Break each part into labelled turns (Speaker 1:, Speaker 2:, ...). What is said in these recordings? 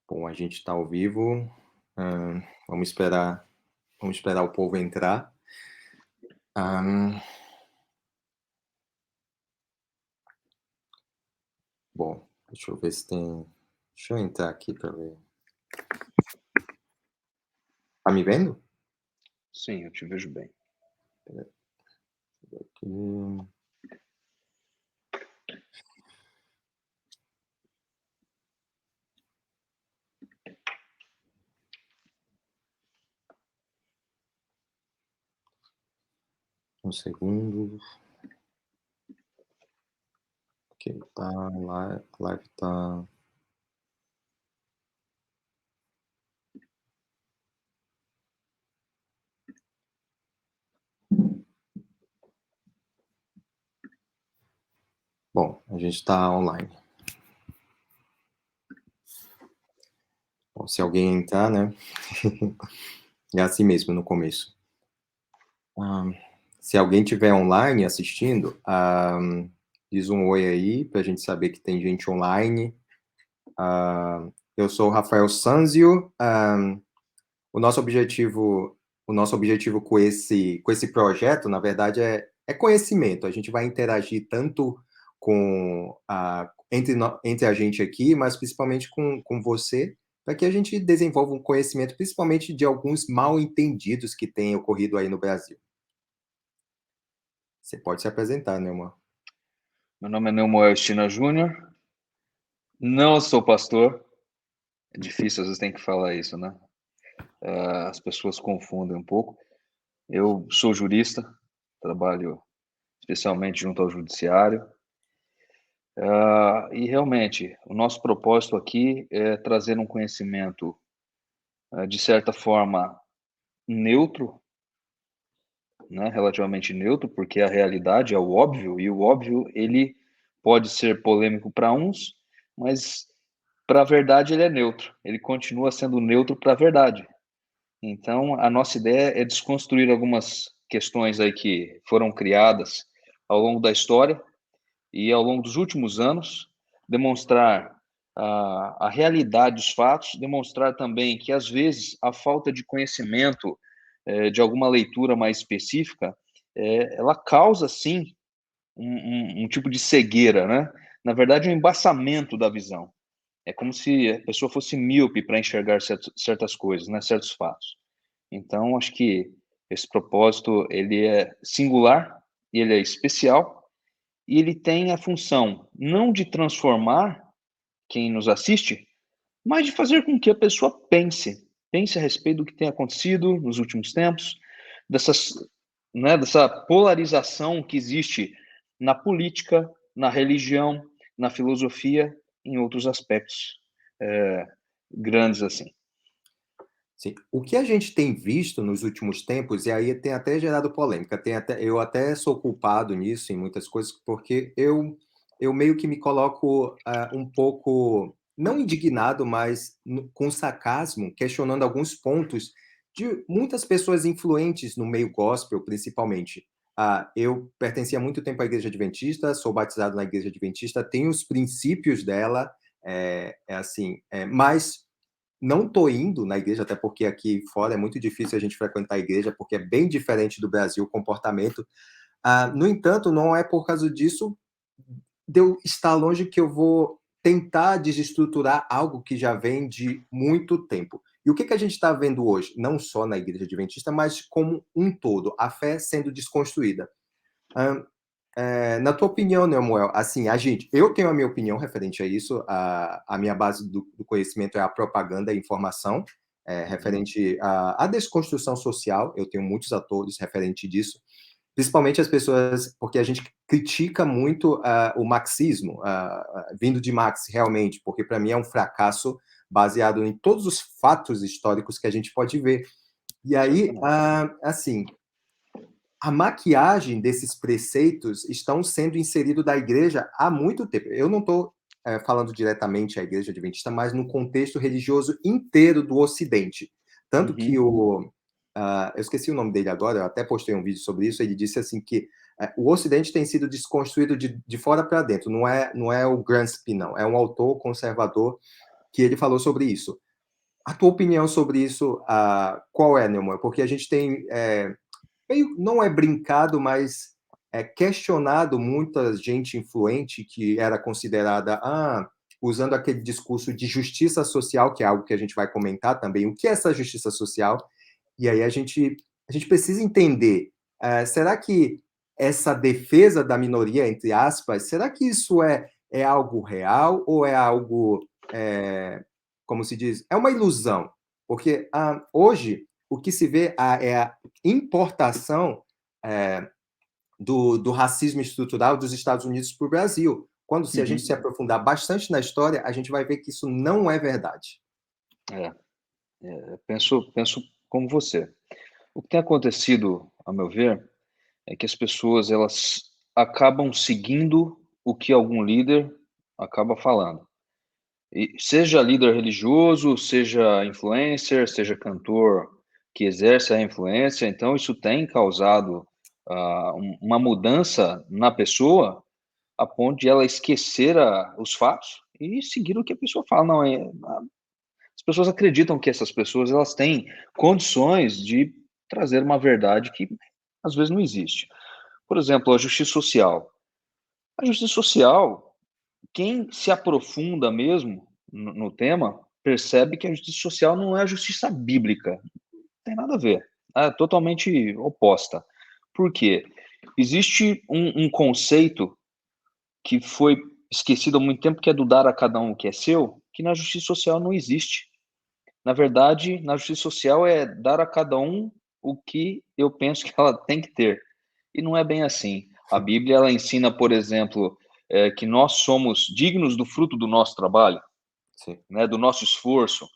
Speaker 1: Bom, a gente está ao vivo. Vamos esperar o povo entrar. Hã, bom, deixa eu ver se tem deixa eu entrar aqui para ver. Tá me vendo?
Speaker 2: Sim, eu te vejo bem.
Speaker 1: Aqui. Um segundo. Ok, tá lá, a live tá. Bom, a gente está online. Bom, se alguém entrar, né? É assim mesmo no começo. Hã, Se alguém tiver online assistindo, diz um oi aí para a gente saber que tem gente online. Eu sou o Rafael Sanzio. O nosso objetivo o nosso objetivo com esse projeto, na verdade, é conhecimento. A gente vai interagir tanto com a entre a gente aqui, mas principalmente com você, para que a gente desenvolva um conhecimento, principalmente de alguns mal-entendidos que têm ocorrido aí no Brasil. Você pode se apresentar, né, amor?
Speaker 2: Meu nome é Neumoel Estina Júnior. Não sou pastor. É difícil, às vezes tem que falar isso, né? As pessoas confundem um pouco. Eu sou jurista, trabalho especialmente junto ao judiciário. E realmente, o nosso propósito aqui é trazer um conhecimento, de certa forma, neutro, né? Relativamente neutro, porque a realidade é o óbvio, e o óbvio ele pode ser polêmico para uns, mas para a verdade ele é neutro, ele continua sendo neutro para a verdade. Então, a nossa ideia é desconstruir algumas questões aí que foram criadas ao longo da história e ao longo dos últimos anos, demonstrar a realidade dos fatos, demonstrar também que, às vezes, a falta de conhecimento de alguma leitura mais específica, ela causa, sim, um tipo de cegueira, né? Na verdade, um embaçamento da visão. É como se a pessoa fosse míope para enxergar certas coisas, né, certos fatos. Então, acho que esse propósito ele é singular, ele é especial e ele tem a função não de transformar quem nos assiste, mas de fazer com que a pessoa pense a respeito do que tem acontecido nos últimos tempos, dessas, né, dessa polarização que existe na política, na religião, na filosofia, em outros aspectos é, grandes assim.
Speaker 1: Sim. O que a gente tem visto nos últimos tempos, e aí tem até gerado polêmica, eu até sou culpado nisso em muitas coisas, porque eu meio que me coloco, um pouco, não indignado, mas com sarcasmo, questionando alguns pontos de muitas pessoas influentes no meio gospel, principalmente. Eu pertencia há muito tempo à Igreja Adventista, sou batizado na Igreja Adventista, tenho os princípios dela, assim, mas não tô indo na igreja, até porque aqui fora é muito difícil a gente frequentar a igreja, porque é bem diferente do Brasil o comportamento. No entanto, não é por causa disso de eu estar longe que eu vou tentar desestruturar algo que já vem de muito tempo. E o que a gente está vendo hoje? Não só na igreja adventista, mas como um todo, a fé sendo desconstruída. Hã, Na tua opinião, né, Nemuel, assim, eu tenho a minha opinião referente a isso, a minha base do conhecimento é a propaganda e a informação,
Speaker 2: Uhum.
Speaker 1: referente à desconstrução social, eu tenho muitos atores referente disso, principalmente as pessoas, porque a gente critica muito o marxismo, vindo de Marx, realmente, porque para mim é um fracasso baseado em todos os fatos históricos que a gente pode ver. E aí,
Speaker 2: Certamente.
Speaker 1: assim, a maquiagem desses preceitos estão sendo inseridos da igreja há muito tempo. Eu não estou falando diretamente à igreja adventista, mas no contexto religioso inteiro do Ocidente. Tanto que
Speaker 2: Uhum.
Speaker 1: eu esqueci o nome dele agora, eu até postei um vídeo sobre isso, ele disse assim que o Ocidente tem sido desconstruído de fora para dentro, não é o Gramsci, não, é um autor conservador que ele falou sobre isso. A tua opinião sobre isso, qual é, Neumann? Porque a gente tem, meio, não é brincado, mas é questionado muita gente influente que era considerada, usando aquele discurso de justiça social, que é algo que a gente vai comentar também, o que é essa justiça social? E aí a gente precisa entender, será que essa defesa da minoria, entre aspas, será que isso é algo real ou é algo, como se diz, é uma ilusão? Porque hoje o que se vê é a importação do racismo estrutural dos Estados Unidos para o Brasil. Quando, se a gente se
Speaker 2: Uhum.
Speaker 1: aprofundar bastante na história, a gente vai ver que isso não é verdade.
Speaker 2: Penso como você. O que tem acontecido, a meu ver, é que as pessoas elas acabam seguindo o que algum líder acaba falando. E seja líder religioso, seja influencer, seja cantor que exerce a influência, então isso tem causado uma mudança na pessoa a ponto de ela esquecer os fatos e seguir o que a pessoa fala. Não, as pessoas acreditam que essas pessoas elas têm condições de trazer uma verdade que às vezes não existe. Por exemplo, a justiça social. A justiça social, quem se aprofunda mesmo no tema, percebe que a justiça social não é a justiça bíblica. Não tem nada a ver. É totalmente oposta. Por quê? Existe um conceito que foi esquecido há muito tempo, que é do dar a cada um o que é seu, que na justiça social não existe. Na verdade, na justiça social é dar a cada um o que eu penso que ela tem que ter. E não é bem assim. A Bíblia, ela ensina, por exemplo, que nós somos dignos do fruto do nosso trabalho,
Speaker 1: Sim.
Speaker 2: né, do nosso esforço.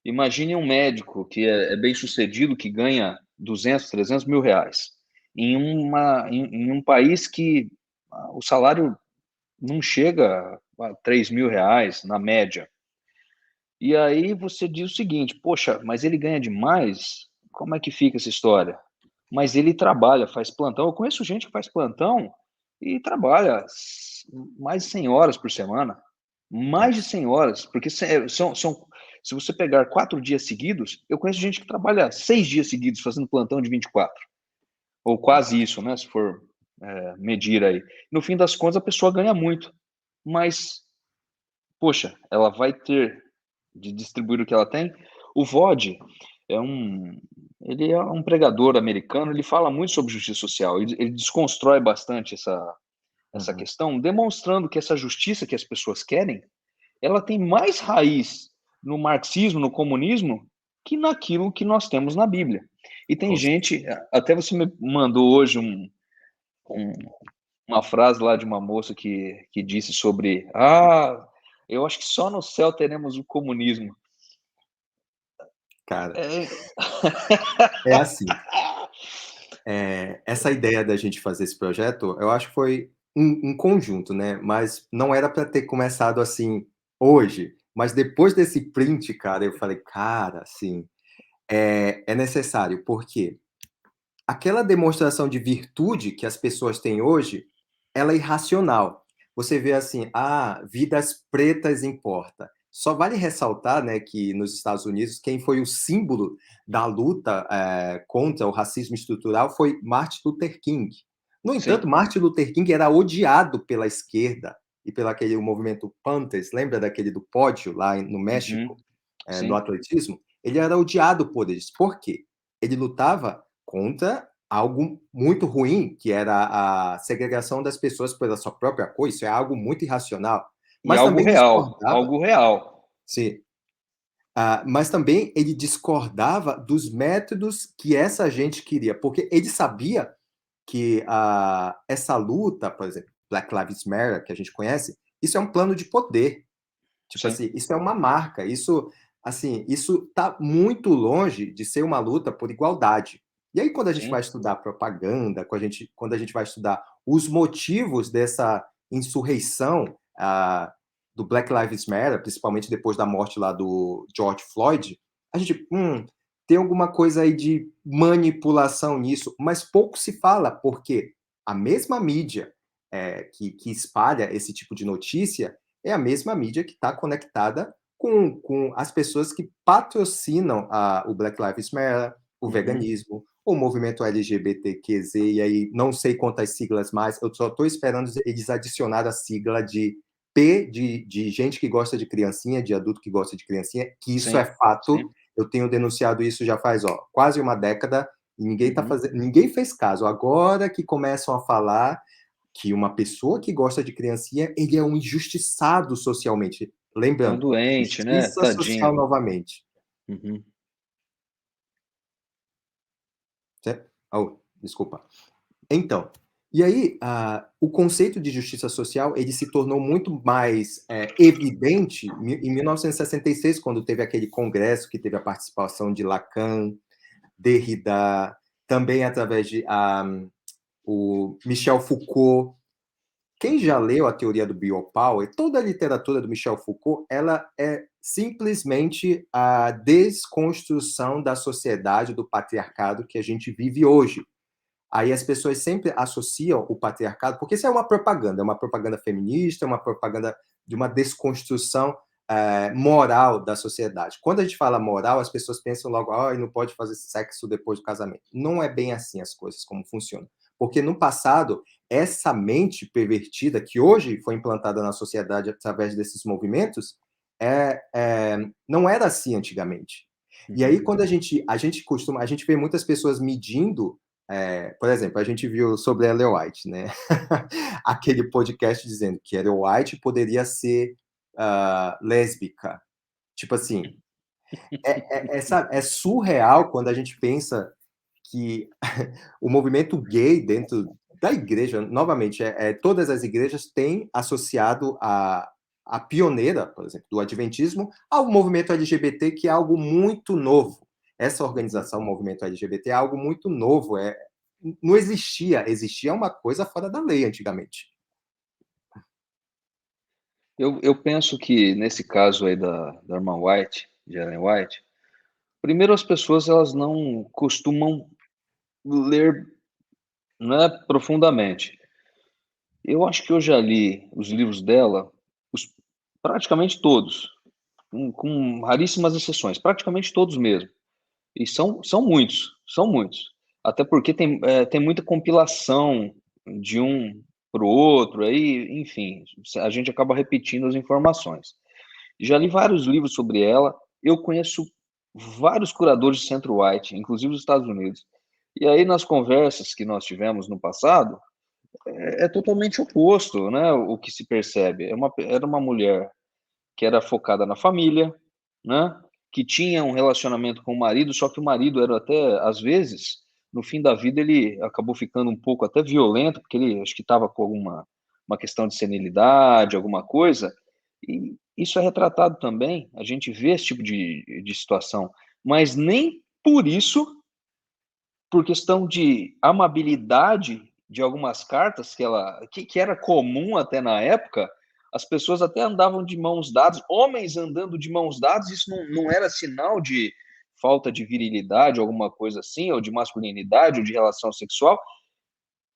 Speaker 2: Imagine um médico que é bem sucedido, que ganha 200, 300 mil reais, em um país que o salário não chega a 3 mil reais, na média. E aí você diz o seguinte: poxa, mas ele ganha demais? Como é que fica essa história? Mas ele trabalha, faz plantão. Eu conheço gente que faz plantão e trabalha mais de 100 horas por semana. Mais de
Speaker 1: Nossa.
Speaker 2: 100 horas, porque se você pegar 4 dias seguidos, eu conheço gente que trabalha 6 dias seguidos fazendo plantão de 24, ou quase isso, né? Se for medir aí. No fim das contas, a pessoa ganha muito, mas, poxa, ela vai ter de distribuir o que ela tem. O Vod é ele é um pregador americano, ele fala muito sobre justiça social, ele desconstrói bastante essa
Speaker 1: Uhum.
Speaker 2: questão, demonstrando que essa justiça que as pessoas querem, ela tem mais raiz no marxismo, no comunismo, que naquilo que nós temos na Bíblia. E tem
Speaker 1: Com
Speaker 2: gente, até você me mandou hoje um, uma frase lá de uma moça que disse sobre, eu acho que só no céu teremos o comunismo.
Speaker 1: Cara,
Speaker 2: É,
Speaker 1: é assim, essa ideia da gente fazer esse projeto, eu acho que foi um conjunto, né, mas não era para ter começado assim hoje, mas depois desse print, cara, eu falei: "Cara, assim, é necessário", porque aquela demonstração de virtude que as pessoas têm hoje, ela é irracional. Você vê assim, vidas pretas importa. Só vale ressaltar, né, que nos Estados Unidos, quem foi o símbolo da luta contra o racismo estrutural foi Martin Luther King. No entanto,
Speaker 2: sim,
Speaker 1: Martin Luther King era odiado pela esquerda e pelo aquele movimento Panthers, lembra daquele do pódio lá no México,
Speaker 2: uhum,
Speaker 1: no
Speaker 2: sim,
Speaker 1: atletismo? Ele era odiado por eles. Por quê? Ele lutava contra algo muito ruim, que era a segregação das pessoas pela sua própria cor, isso é algo muito irracional.
Speaker 2: e
Speaker 1: Mas também discordava,
Speaker 2: algo real,
Speaker 1: sim, mas também ele discordava dos métodos que essa gente queria, porque ele sabia que essa luta, por exemplo, Black Lives Matter, que a gente conhece, isso é um plano de poder. Tipo
Speaker 2: sim,
Speaker 1: assim, isso é uma marca, isso, assim, isso está muito longe de ser uma luta por igualdade. E aí, quando a gente vai
Speaker 2: sim,
Speaker 1: estudar propaganda, quando a gente vai estudar os motivos dessa insurreição do Black Lives Matter, principalmente depois da morte lá do George Floyd, a gente, tem alguma coisa aí de manipulação nisso, mas pouco se fala, porque a mesma mídia que espalha esse tipo de notícia é a mesma mídia que está conectada com as pessoas que patrocinam o Black Lives Matter, o veganismo, o movimento LGBTQZ, e aí não sei quantas siglas mais, eu só estou esperando eles adicionar a sigla de P, de gente que gosta de criancinha, de adulto que gosta de criancinha, que isso é
Speaker 2: Sim,
Speaker 1: fato.
Speaker 2: sim.
Speaker 1: Eu tenho denunciado isso já faz quase uma década, e
Speaker 2: Uhum.
Speaker 1: ninguém fez caso. Agora que começam a falar que uma pessoa que gosta de criancinha, ele é um injustiçado socialmente.
Speaker 2: É um
Speaker 1: Lembrando,
Speaker 2: doente, né?
Speaker 1: justiça social
Speaker 2: Tadinho.
Speaker 1: novamente.
Speaker 2: Uhum.
Speaker 1: Certo? Oh, desculpa. Então, e aí, o conceito de justiça social, ele se tornou muito mais evidente em 1966, quando teve aquele congresso que teve a participação de Lacan, Derrida, também através de o Michel Foucault. Quem já leu a teoria do biopower, toda a literatura do Michel Foucault, ela é simplesmente a desconstrução da sociedade, do patriarcado que a gente vive hoje. Aí as pessoas sempre associam o patriarcado, porque isso é uma propaganda feminista, é uma propaganda de uma desconstrução moral da sociedade. Quando a gente fala moral, as pessoas pensam logo, não pode fazer sexo depois do casamento. Não é bem assim as coisas, como funcionam. Porque no passado, essa mente pervertida, que hoje foi implantada na sociedade através desses movimentos, não era assim antigamente. E aí,
Speaker 2: Uhum.
Speaker 1: quando a gente vê muitas pessoas medindo por exemplo, a gente viu sobre Ellen White, né? Aquele podcast dizendo que Ellen White poderia ser lésbica. Tipo assim, é surreal quando a gente pensa que o movimento gay dentro da igreja, novamente, todas as igrejas têm associado a pioneira, por exemplo, do adventismo, ao movimento LGBT, que é algo muito novo. Essa
Speaker 2: Uhum.
Speaker 1: organização, o movimento LGBT, é algo muito novo. Não existia uma coisa fora da lei antigamente.
Speaker 2: Eu penso que nesse caso aí da irmã White, de Ellen White, primeiro as pessoas elas não costumam ler, né, profundamente. Eu acho que eu já li os livros dela, os, praticamente todos, com raríssimas exceções, praticamente todos mesmo. E são muitos, são muitos. Até porque tem muita compilação de um para o outro, aí, enfim, a gente acaba repetindo as informações. Já li vários livros sobre ela, eu conheço vários curadores de centro-white, inclusive dos Estados Unidos. E aí, nas conversas que nós tivemos no passado, é totalmente oposto, né? O que se percebe. Era uma mulher que era focada na família, né? Que tinha um relacionamento com o marido, só que o marido era até, às vezes, no fim da vida, ele acabou ficando um pouco até violento, porque ele acho que estava com alguma uma questão de senilidade, alguma coisa, e isso é retratado também, a gente vê esse tipo de situação, mas nem por isso, por questão de amabilidade de algumas cartas que era comum até na época, as pessoas até andavam de mãos dadas, homens andando de mãos dadas, isso não era sinal de falta de virilidade, alguma coisa assim, ou de masculinidade, ou de relação sexual,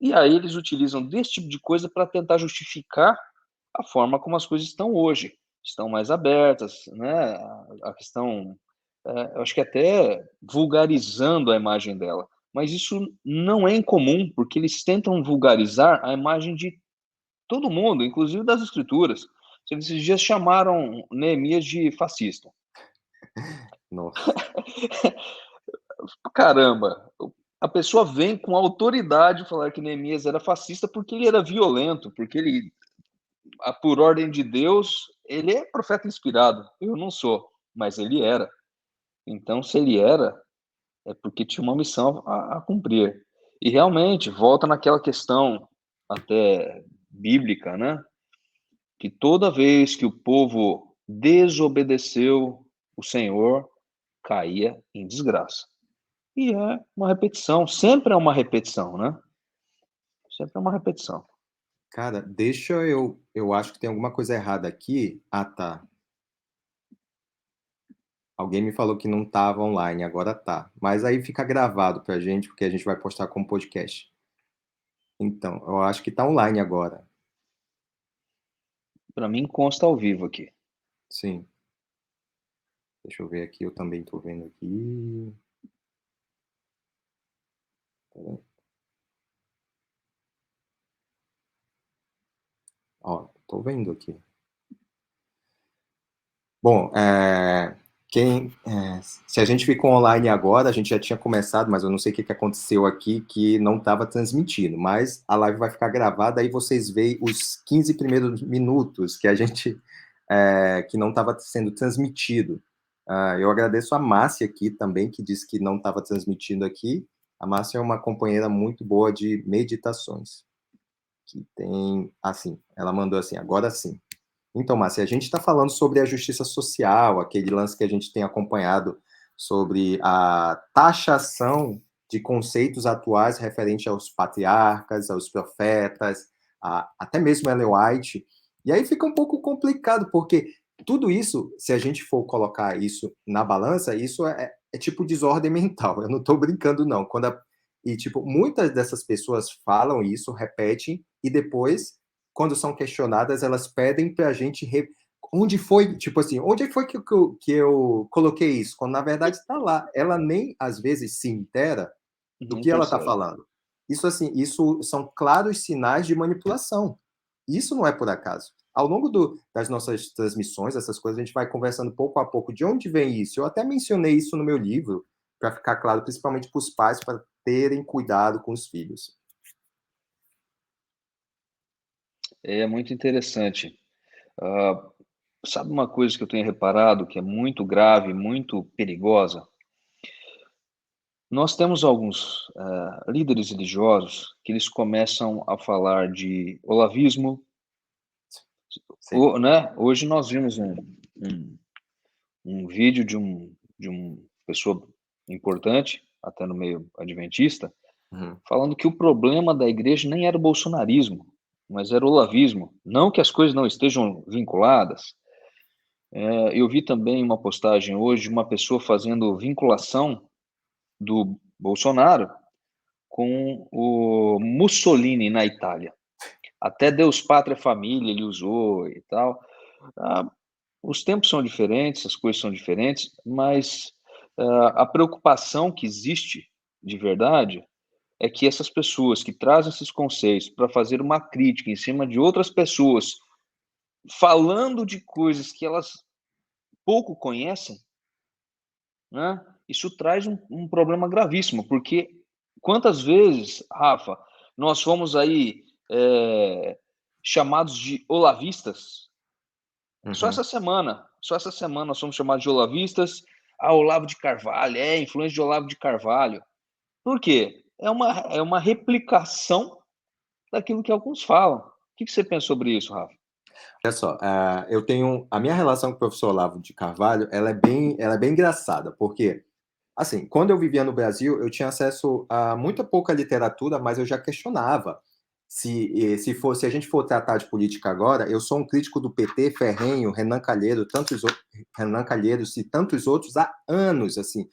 Speaker 2: e aí eles utilizam desse tipo de coisa para tentar justificar a forma como as coisas estão hoje. Estão mais abertas, né? A questão, eu acho que até vulgarizando a imagem dela. Mas isso não é incomum, porque eles tentam vulgarizar a imagem de todo mundo, inclusive das escrituras. Esses dias chamaram Neemias de fascista.
Speaker 1: Nossa.
Speaker 2: Caramba, a pessoa vem com autoridade falar que Neemias era fascista porque ele era violento, porque ele, por ordem de Deus, ele é profeta inspirado. Eu não sou, mas ele era. Então, se ele era, é porque tinha uma missão a cumprir. E realmente, volta naquela questão até bíblica, né? Que toda vez que o povo desobedeceu o Senhor, caía em desgraça. E é uma repetição, sempre é uma repetição, né? Sempre é uma repetição.
Speaker 1: Cara, deixa eu acho que tem alguma coisa errada aqui. Ah, tá. Alguém me falou que não estava online, agora tá. Mas aí fica gravado pra gente, porque a gente vai postar como podcast. Então, eu acho que tá online agora.
Speaker 2: Para mim, consta ao vivo aqui.
Speaker 1: Sim. Deixa eu ver aqui, eu também estou vendo aqui. Ó, estou vendo aqui. Bom, se a gente ficou online agora, a gente já tinha começado, mas eu não sei o que aconteceu aqui, que não estava transmitindo, mas a live vai ficar gravada, aí vocês veem os 15 primeiros minutos que a gente, que não estava sendo transmitido. Eu agradeço a Márcia aqui também, que disse que não estava transmitindo aqui. A Márcia é uma companheira muito boa de meditações, que tem, assim, ela mandou assim, agora sim. Então, Márcia, a gente está falando sobre a justiça social, aquele lance que a gente tem acompanhado sobre a taxação de conceitos atuais referente aos patriarcas, aos profetas, até mesmo Ellen White. E aí fica um pouco complicado, porque tudo isso, se a gente for colocar isso na balança, isso é tipo desordem mental. Eu não estou brincando, não. E, tipo, muitas dessas pessoas falam isso, repetem, e depois quando são questionadas, elas pedem para a gente. Onde foi, tipo assim, onde foi que eu coloquei isso? Quando na verdade está lá. Ela nem às vezes se inteira do
Speaker 2: Nem
Speaker 1: que ela está
Speaker 2: percebe.
Speaker 1: falando. Isso assim, isso são claros sinais de manipulação. Isso não é por acaso. Ao longo das nossas transmissões, essas coisas, a gente vai conversando pouco a pouco de onde vem isso. Eu até mencionei isso no meu livro, para ficar claro, principalmente para os pais, para terem cuidado com os filhos.
Speaker 2: É muito interessante. Ah, sabe uma coisa que eu tenho reparado que é muito grave, muito perigosa? Nós temos alguns líderes religiosos que eles começam a falar de olavismo.
Speaker 1: Sim.
Speaker 2: Né? Hoje nós vimos um, um vídeo de uma pessoa importante, até no meio adventista,
Speaker 1: Uhum.
Speaker 2: falando que o problema da igreja nem era o bolsonarismo, mas era o olavismo. Não que as coisas não estejam vinculadas. Eu vi também uma postagem hoje de uma pessoa fazendo vinculação do Bolsonaro com o Mussolini na Itália. Até Deus, Pátria, Família ele usou e tal. Ah, os tempos são diferentes, as coisas são diferentes, mas a preocupação que existe de verdade é que essas pessoas que trazem esses conceitos para fazer uma crítica em cima de outras pessoas, falando de coisas que elas pouco conhecem, né? Isso traz um problema gravíssimo, porque quantas vezes, Rafa, nós fomos aí chamados de olavistas.
Speaker 1: Uhum.
Speaker 2: Só essa semana nós somos chamados de olavistas. Olavo de Carvalho, influência de Olavo de Carvalho. Por quê? É uma replicação daquilo que alguns falam. O que você pensa sobre isso, Rafa?
Speaker 1: Olha só, eu tenho a minha relação com o professor Olavo de Carvalho, ela é bem engraçada, porque, assim, quando eu vivia no Brasil, eu tinha acesso a muita pouca literatura, mas eu já questionava se a gente for tratar de política agora, eu sou um crítico do PT ferrenho, Renan Calheiros e tantos outros há anos, assim,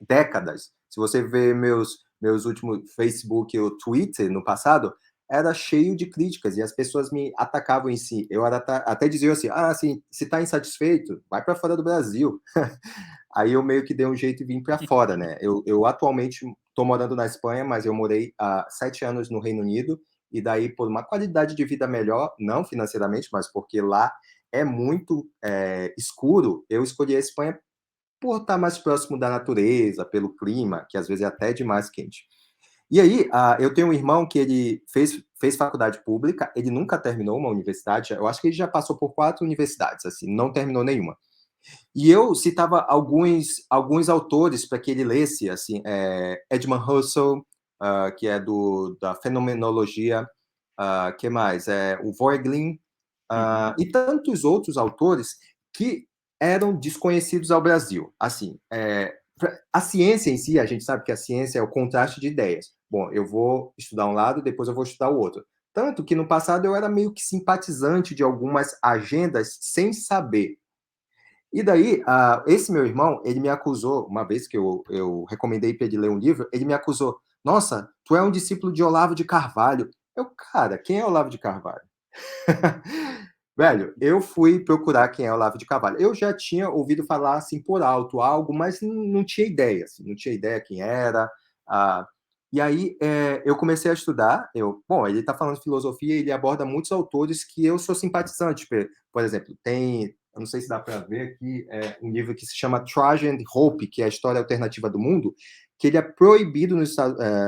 Speaker 1: décadas. Se você ver meus últimos Facebook ou Twitter no passado, era cheio de críticas e as pessoas me atacavam em si. Eu era até dizia assim: assim, se está insatisfeito, vai para fora do Brasil. Aí eu meio que dei um jeito e vim para fora, né? Eu atualmente estou morando na Espanha, mas eu morei há 7 anos no Reino Unido e daí por uma qualidade de vida melhor, não financeiramente, mas porque lá é muito escuro, eu escolhi a Espanha por estar mais próximo da natureza, pelo clima, que às vezes é até demais quente. E aí, eu tenho um irmão que ele fez faculdade pública, ele nunca terminou uma universidade, eu acho que ele já passou por 4 universidades, assim, não terminou nenhuma. E eu citava alguns autores para que ele lesse, assim, Edmund Husserl, que é da fenomenologia, que mais? O Voegelin,
Speaker 2: Uhum.
Speaker 1: e tantos outros autores que eram desconhecidos ao Brasil. Assim, a ciência em si, a gente sabe que a ciência é o contraste de ideias. Bom, eu vou estudar um lado, depois eu vou estudar o outro. Tanto que no passado eu era meio que simpatizante de algumas agendas sem saber. E daí, esse meu irmão, ele me acusou, uma vez que eu recomendei para ele ler um livro, ele me acusou: Nossa, tu é um discípulo de Olavo de Carvalho. Cara, quem é Olavo de Carvalho? Velho, eu fui procurar quem é o Olavo de Carvalho. Eu já tinha ouvido falar assim por alto algo, mas não tinha ideia, assim, não tinha ideia quem era. Ah, e aí eu comecei a estudar. Bom, ele está falando de filosofia, ele aborda muitos autores que eu sou simpatizante. Por exemplo, eu não sei se dá para ver aqui, um livro que se chama Trajan and Hope, que é a história alternativa do mundo, que ele é proibido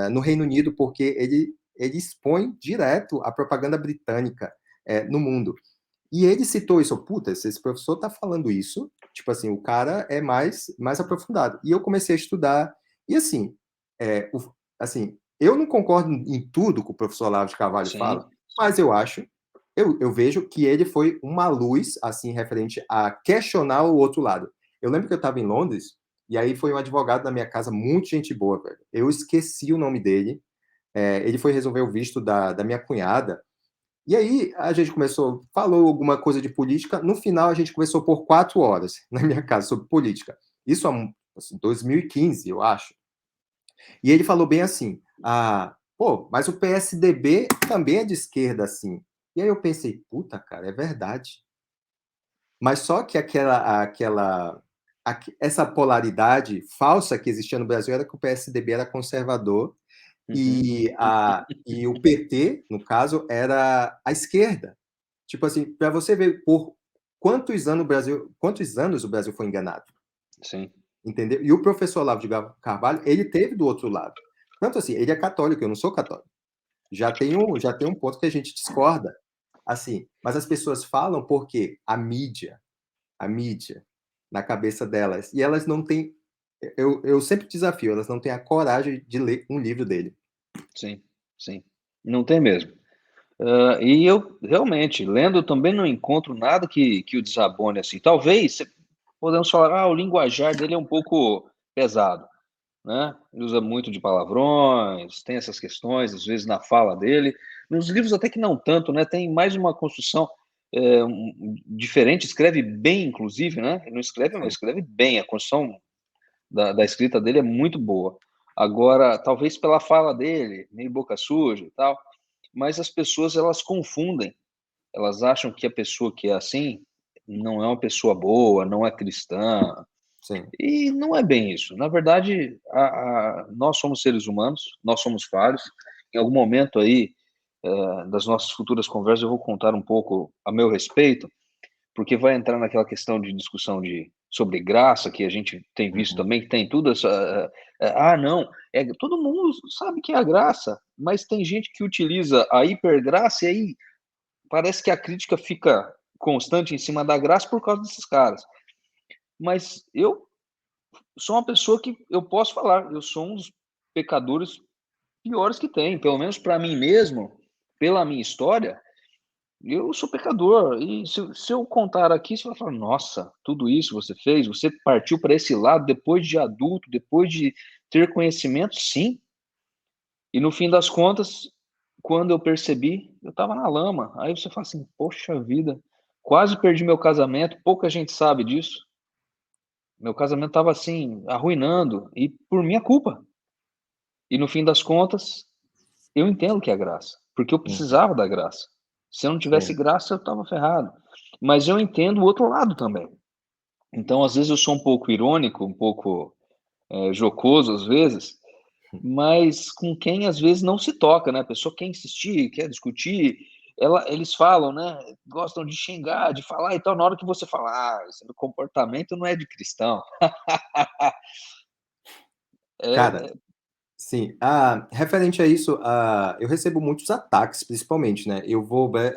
Speaker 1: no Reino Unido porque ele expõe direto a propaganda britânica no mundo. E ele citou isso, puta, esse professor tá falando isso, tipo assim, o cara é mais aprofundado. E eu comecei a estudar, e assim, eu não concordo em tudo que o professor Olavo de Carvalho fala,
Speaker 2: Sim,
Speaker 1: mas eu vejo que ele foi uma luz, assim, referente a questionar o outro lado. Eu lembro que eu estava em Londres, e aí foi um advogado da minha casa, muito gente boa, velho. Eu esqueci o nome dele, ele foi resolver o visto da minha cunhada, e aí a gente falou alguma coisa de política. No final, a gente conversou por 4 horas na minha casa sobre política. Isso há 2015, eu acho. E ele falou bem assim: pô, mas o PSDB também é de esquerda, assim. E aí eu pensei, puta, cara, é verdade. Mas só que essa polaridade falsa que existia no Brasil era que o PSDB era conservador
Speaker 2: uhum,
Speaker 1: e o PT, no caso, era a esquerda. Tipo assim, para você ver por quantos anos o Brasil foi enganado,
Speaker 2: sim,
Speaker 1: entendeu? E o professor Olavo de Carvalho, ele teve do outro lado. Tanto assim, ele é católico, eu não sou católico. Já tem um ponto que a gente discorda, assim, mas as pessoas falam porque a mídia, na cabeça delas, e elas não têm, eu sempre desafio, elas não têm a coragem de ler um livro dele.
Speaker 2: sim, sim. Não tem mesmo. E eu, realmente, lendo, também não encontro nada que o desabone, assim. Talvez, podemos falar, o linguajar dele é um pouco pesado, né? Ele usa muito de palavrões, tem essas questões, às vezes, na fala dele. Nos livros até que não tanto, né? Tem mais uma construção diferente, escreve bem, inclusive, né? Ele não escreve, mas
Speaker 1: Sim.
Speaker 2: escreve bem. A construção da escrita dele é muito boa. Agora, talvez pela fala dele, meio boca suja e tal, mas as pessoas, elas confundem. Elas acham que a pessoa que é assim não é uma pessoa boa, não é cristã,
Speaker 1: Sim.
Speaker 2: e não é bem isso. Na verdade, nós somos seres humanos, nós somos falhos. Em algum momento aí, das nossas futuras conversas, eu vou contar um pouco a meu respeito, porque vai entrar naquela questão de discussão sobre graça, que a gente tem visto
Speaker 1: Uhum.
Speaker 2: também, que tem tudo essa. Não, todo mundo sabe que é a graça, mas tem gente que utiliza a hipergraça e aí parece que a crítica fica constante em cima da graça por causa desses caras. Mas eu sou uma pessoa que eu posso falar, eu sou um dos pecadores piores que tem, pelo menos para mim mesmo, pela minha história, eu sou pecador. E se eu contar aqui, você vai falar: nossa, tudo isso você fez, você partiu para esse lado depois de adulto, depois de ter conhecimento? Sim. E no fim das contas, quando eu percebi, eu estava na lama. Aí você fala assim: poxa vida, quase perdi meu casamento, pouca gente sabe disso. Meu casamento estava assim, arruinando, e por minha culpa. E no fim das contas, eu entendo que é graça, porque eu
Speaker 1: Uhum.
Speaker 2: precisava da graça. Se eu não tivesse
Speaker 1: Sim.
Speaker 2: graça, eu estava ferrado. Mas eu entendo o outro lado também. Então, às vezes, eu sou um pouco irônico, um pouco jocoso, às vezes, mas com quem às vezes não se toca, né? A pessoa quer insistir, quer discutir, eles falam, né? Gostam de xingar, de falar e tal. Na hora que você fala, esse comportamento não é de cristão.
Speaker 1: Cara,
Speaker 2: É,
Speaker 1: sim, referente a isso, eu recebo muitos ataques, principalmente, né?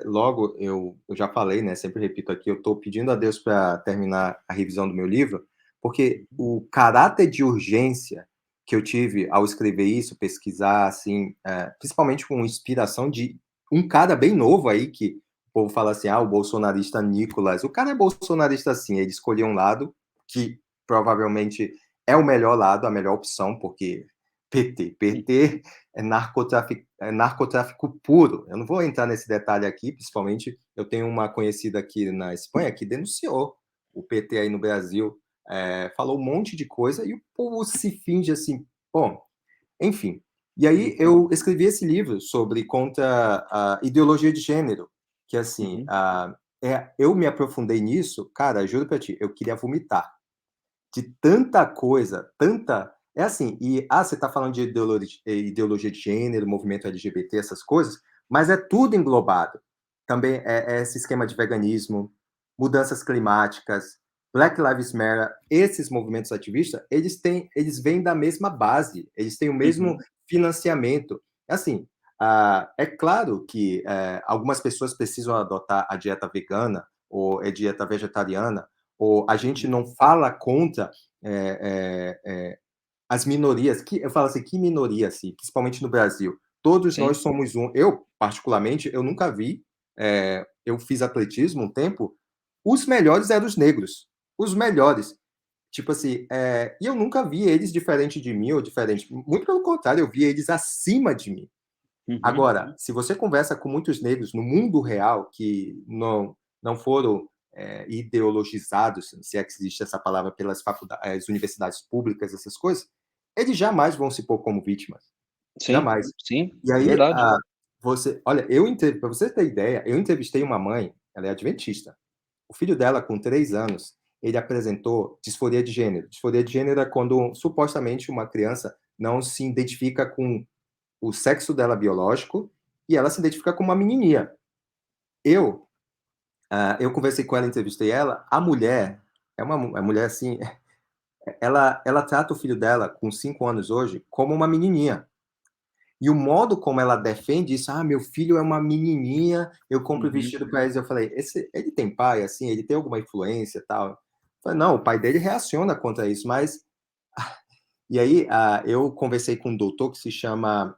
Speaker 1: Logo, eu já falei, né? Sempre repito aqui, eu estou pedindo a Deus para terminar a revisão do meu livro, porque o caráter de urgência que eu tive ao escrever isso, pesquisar, assim, principalmente com inspiração de um cara bem novo aí, que o povo fala assim, o bolsonarista Nicolas. O cara é bolsonarista, sim, ele escolheu um lado que provavelmente é o melhor lado, a melhor opção, porque PT é narcotráfico puro. Eu não vou entrar nesse detalhe aqui, principalmente eu tenho uma conhecida aqui na Espanha que denunciou o PT aí no Brasil, falou um monte de coisa e o povo se finge assim, bom, enfim. E aí
Speaker 2: uhum,
Speaker 1: eu escrevi esse livro sobre contra a ideologia de gênero, que assim,
Speaker 2: uhum,
Speaker 1: eu me aprofundei nisso, cara, juro pra ti, eu queria vomitar. De tanta coisa, tanta é assim, você tá falando de ideologia de gênero, movimento LGBT, essas coisas, mas é tudo englobado. Também é esse esquema de veganismo, mudanças climáticas, Black Lives Matter, esses movimentos ativistas, eles vêm da mesma base, eles têm o mesmo
Speaker 2: Uhum.
Speaker 1: financiamento. Assim, é claro que, algumas pessoas precisam adotar a dieta vegana ou a dieta vegetariana, ou a gente
Speaker 2: Uhum.
Speaker 1: não fala contra as minorias, que eu falo assim, que minoria, assim, principalmente no Brasil. Todos nós
Speaker 2: Sim,
Speaker 1: somos um. Eu, particularmente, eu nunca vi. Eu fiz atletismo um tempo, os melhores eram os negros. Os melhores. Tipo assim, e eu nunca vi eles diferente de mim ou diferente. Muito pelo contrário, eu vi eles acima de mim.
Speaker 2: uhum,
Speaker 1: Agora, se você conversa com muitos negros no mundo real que não foram ideologizados, se é que existe essa palavra, pelas faculdades, universidades públicas, essas coisas, eles jamais vão se pôr como vítimas.
Speaker 2: sim,
Speaker 1: Jamais.
Speaker 2: sim,
Speaker 1: E
Speaker 2: é
Speaker 1: aí,
Speaker 2: verdade.
Speaker 1: olha, para você ter ideia, eu entrevistei uma mãe, ela é adventista. O filho dela, com 3 anos, ele apresentou disforia de gênero. Disforia de gênero é quando supostamente uma criança não se identifica com o sexo dela biológico e ela se identifica como uma menininha. Eu, eu conversei com ela, entrevistei ela. A mulher é uma mulher assim, ela trata o filho dela com 5 anos hoje como uma menininha. E o modo como ela defende isso, meu filho é uma menininha, eu compro
Speaker 2: Uhum.
Speaker 1: vestido para eles. Eu falei, ele tem pai, assim, ele tem alguma influência e tal? Eu falei, não, o pai dele reaciona contra isso, mas. E aí, eu conversei com um doutor que se chama,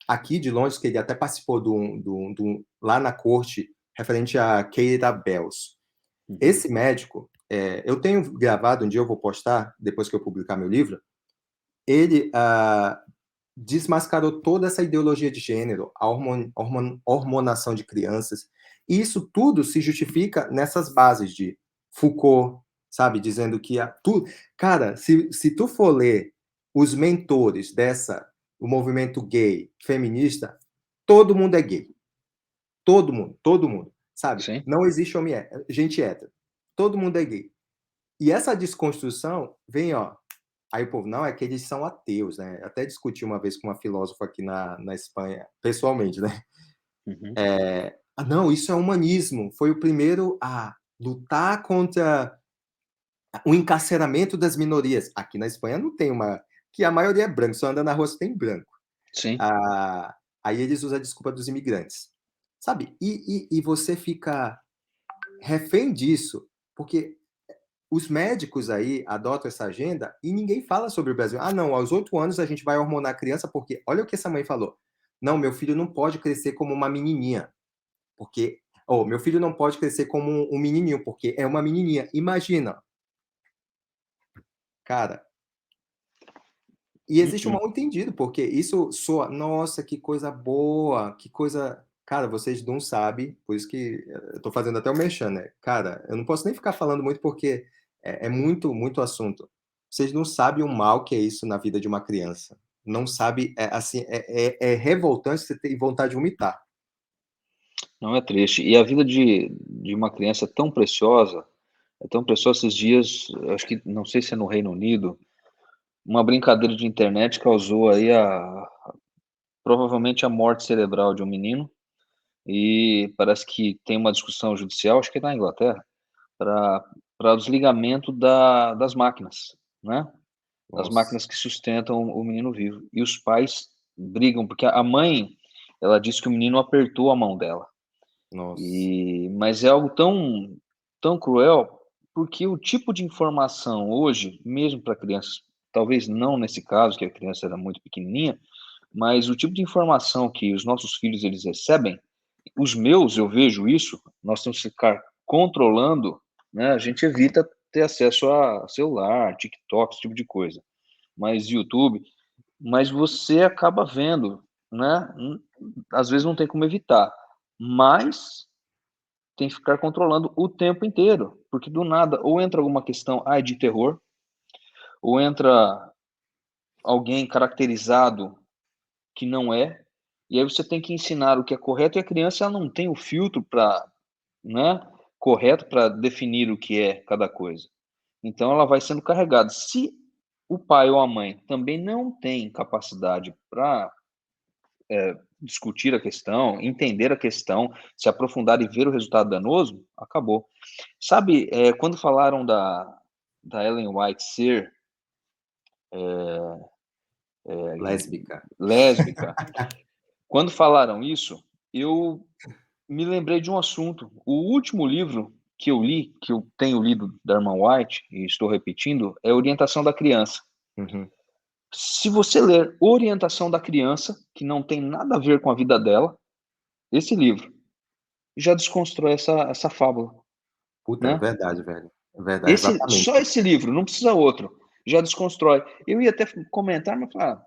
Speaker 1: aqui de Londres, que ele até participou lá na corte, referente a Keira Bells.
Speaker 2: Uhum.
Speaker 1: Esse médico, eu tenho gravado, um dia eu vou postar, depois que eu publicar meu livro, ele desmascarou toda essa ideologia de gênero, a hormonação de crianças. E isso tudo se justifica nessas bases de Foucault, sabe, dizendo que cara, se tu for ler os mentores o movimento gay, feminista, todo mundo é gay. Todo mundo, sabe?
Speaker 2: Sim,
Speaker 1: Não existe gente hétero. Todo mundo é gay. E essa desconstrução vem, ó, aí o povo, não, é que eles são ateus, né? Eu até discuti uma vez com uma filósofa aqui na Espanha, pessoalmente, né?
Speaker 2: uhum,
Speaker 1: Não, isso é humanismo. Foi o primeiro a lutar contra o encarceramento das minorias. Aqui na Espanha não tem uma. Que a maioria é branco, só anda na rua se tem branco.
Speaker 2: sim.
Speaker 1: Ah, aí eles usam a desculpa dos imigrantes. Sabe? E você fica refém disso, porque os médicos aí adotam essa agenda e ninguém fala sobre o Brasil. Não, aos 8 anos a gente vai hormonar a criança, porque olha o que essa mãe falou. Não, meu filho não pode crescer como uma menininha, porque. Meu filho não pode crescer como um menininho, porque é uma menininha. Imagina, cara. E existe um
Speaker 2: Uhum.
Speaker 1: mal entendido, porque isso soa, nossa, que coisa boa, que coisa. Cara, vocês não sabem, por isso que eu tô fazendo até o merchan, né? Cara, eu não posso nem ficar falando muito porque é muito, muito assunto. Vocês não sabem o mal que é isso na vida de uma criança. Não sabe, assim, é revoltante você ter vontade de vomitar.
Speaker 2: Não, é triste. E a vida de uma criança é tão preciosa esses dias, eu acho que não sei se é no Reino Unido, uma brincadeira de internet causou aí provavelmente a morte cerebral de um menino, e parece que tem uma discussão judicial, acho que é na Inglaterra, para o desligamento das máquinas, né, das
Speaker 1: Nossa,
Speaker 2: máquinas que sustentam o menino vivo. E os pais brigam, porque a mãe, ela disse que o menino apertou a mão dela.
Speaker 1: nossa,
Speaker 2: Mas é algo tão cruel, porque o tipo de informação hoje, mesmo para crianças, talvez não nesse caso, que a criança era muito pequenininha, mas o tipo de informação que os nossos filhos eles recebem, os meus, eu vejo isso, nós temos que ficar controlando, né? A gente evita ter acesso a celular, TikTok, esse tipo de coisa, mas YouTube, mas você acaba vendo, né? Às vezes não tem como evitar, mas tem que ficar controlando o tempo inteiro, porque do nada ou entra alguma questão, de terror, ou entra alguém caracterizado que não é, e aí você tem que ensinar o que é correto e a criança ela não tem o filtro né, correto para definir o que é cada coisa. Então ela vai sendo carregada. Se o pai ou a mãe também não tem capacidade para discutir a questão, entender a questão, se aprofundar e ver o resultado danoso, acabou. Sabe, quando falaram da Ellen White ser
Speaker 1: Lésbica.
Speaker 2: lésbica, quando falaram isso, eu me lembrei de um assunto. O último livro que eu li, que eu tenho lido da irmã White, e estou repetindo, é Orientação da Criança.
Speaker 1: Uhum.
Speaker 2: Se você ler Orientação da Criança, que não tem nada a ver com a vida dela, esse livro já desconstrói essa fábula,
Speaker 1: Puta, é
Speaker 2: né?
Speaker 1: verdade, velho. É verdade,
Speaker 2: Só
Speaker 1: exatamente.
Speaker 2: esse livro, não precisa outro, já desconstrói. Eu ia até comentar, mas falar,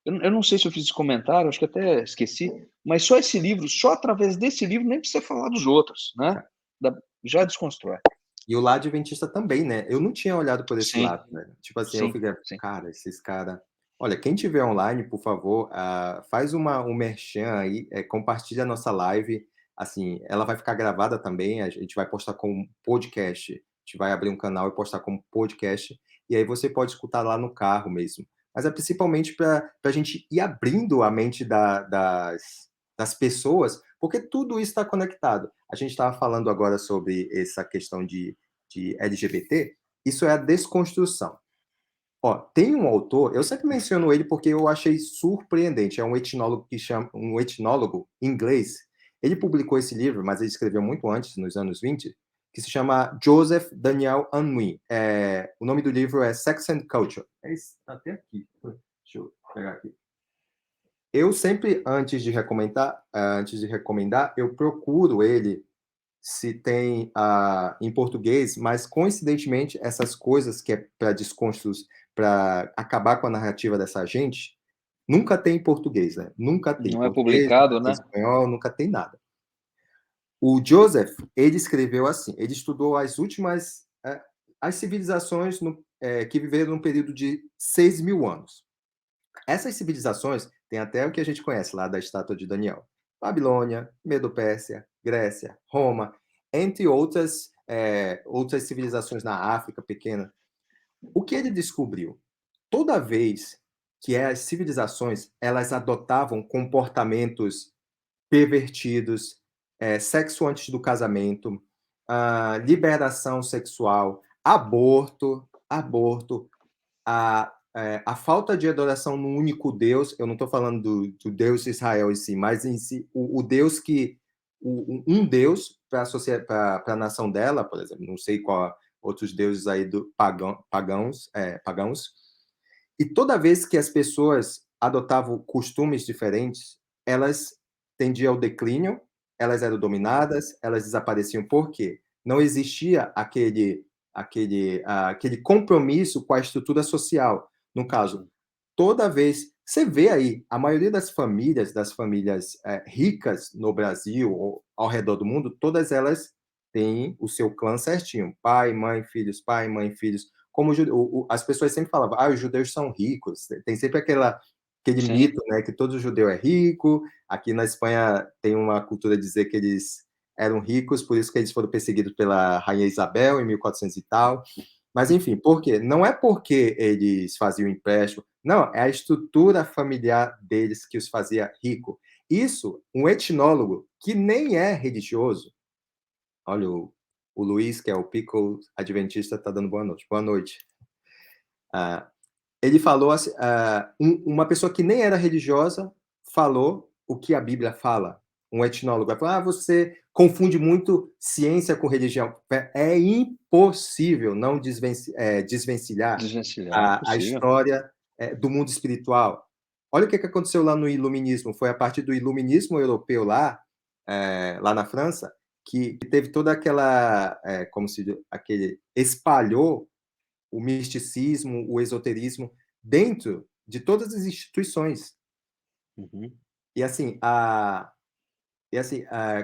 Speaker 2: eu não sei se eu fiz esse comentário, acho que até esqueci, mas só esse livro, só através desse livro, nem precisa falar dos outros, né? Já desconstrói.
Speaker 1: E o lado adventista também, né? Eu não tinha olhado por esse
Speaker 2: Sim,
Speaker 1: lado, né? Tipo assim, eu
Speaker 2: sim,
Speaker 1: fiquei,
Speaker 2: sim.
Speaker 1: cara, esses cara. Olha, quem tiver online, por favor, faz um merchan aí, compartilha a nossa live. Assim, ela vai ficar gravada também, a gente vai postar como podcast. A gente vai abrir um canal e postar como podcast. E aí você pode escutar lá no carro mesmo. Mas é principalmente para a gente ir abrindo a mente das pessoas, porque tudo isso está conectado. A gente estava falando agora sobre essa questão de LGBT, isso é a desconstrução. Ó, tem um autor, eu sempre menciono ele porque eu achei surpreendente, é um etnólogo um etnólogo inglês. Ele publicou esse livro, mas ele escreveu muito antes, nos anos 20, que se chama Joseph Daniel Unwin. O nome do livro é Sex and Culture. Está até aqui. Deixa eu pegar aqui. Eu sempre, antes de recomendar, eu procuro ele se tem em português, mas coincidentemente essas coisas que é para desconstruir, para acabar com a narrativa dessa gente, nunca tem em português, né? Nunca tem em
Speaker 2: Não é
Speaker 1: português, nunca
Speaker 2: publicado,
Speaker 1: tem em
Speaker 2: né?
Speaker 1: espanhol, nunca tem nada. O Joseph, ele escreveu assim, ele estudou as últimas, as civilizações que viveram num período de 6.000 anos. Essas civilizações têm até o que a gente conhece lá da estátua de Daniel. Babilônia, Medo-Pérsia, Grécia, Roma, entre outras civilizações na África pequena. O que ele descobriu? Toda vez que as civilizações elas adotavam comportamentos pervertidos, sexo antes do casamento, liberação sexual, aborto, a falta de adoração no único Deus, eu não estou falando do Deus de Israel em si, mas em si, o Deus que. Um Deus para a nação dela, por exemplo, não sei qual outros deuses aí pagãos, e toda vez que as pessoas adotavam costumes diferentes, elas tendiam ao declínio, elas eram dominadas, elas desapareciam. Por quê? Não existia aquele compromisso com a estrutura social. No caso,
Speaker 2: Sim,
Speaker 1: toda vez você vê aí a maioria das famílias ricas no Brasil ou ao redor do mundo, todas elas têm o seu clã certinho, pai, mãe, filhos. Como as pessoas sempre falavam, os judeus são ricos. Tem sempre aquele
Speaker 2: sim,
Speaker 1: mito, né, que todo judeu é rico. Aqui na Espanha tem uma cultura de dizer que eles eram ricos, por isso que eles foram perseguidos pela rainha Isabel em 1400 e tal. Mas, enfim, por quê? Não é porque eles faziam empréstimo, não, é a estrutura familiar deles que os fazia rico. Isso, um etnólogo que nem é religioso, olha, o Luiz, que é o Pico Adventista, está dando boa noite. Boa noite. Ah, ele falou assim, uma pessoa que nem era religiosa falou o que a Bíblia fala. Um etnólogo vai falar, você confunde muito ciência com religião. É impossível não desvencilhar
Speaker 2: desvencilhar,
Speaker 1: a
Speaker 2: impossível.
Speaker 1: história do mundo espiritual. Olha o que aconteceu lá no Iluminismo. Foi a partir do Iluminismo europeu lá na França, que teve toda aquela, como se diz, aquele espalhou o misticismo, o esoterismo dentro de todas as instituições.
Speaker 2: Uhum.
Speaker 1: E assim,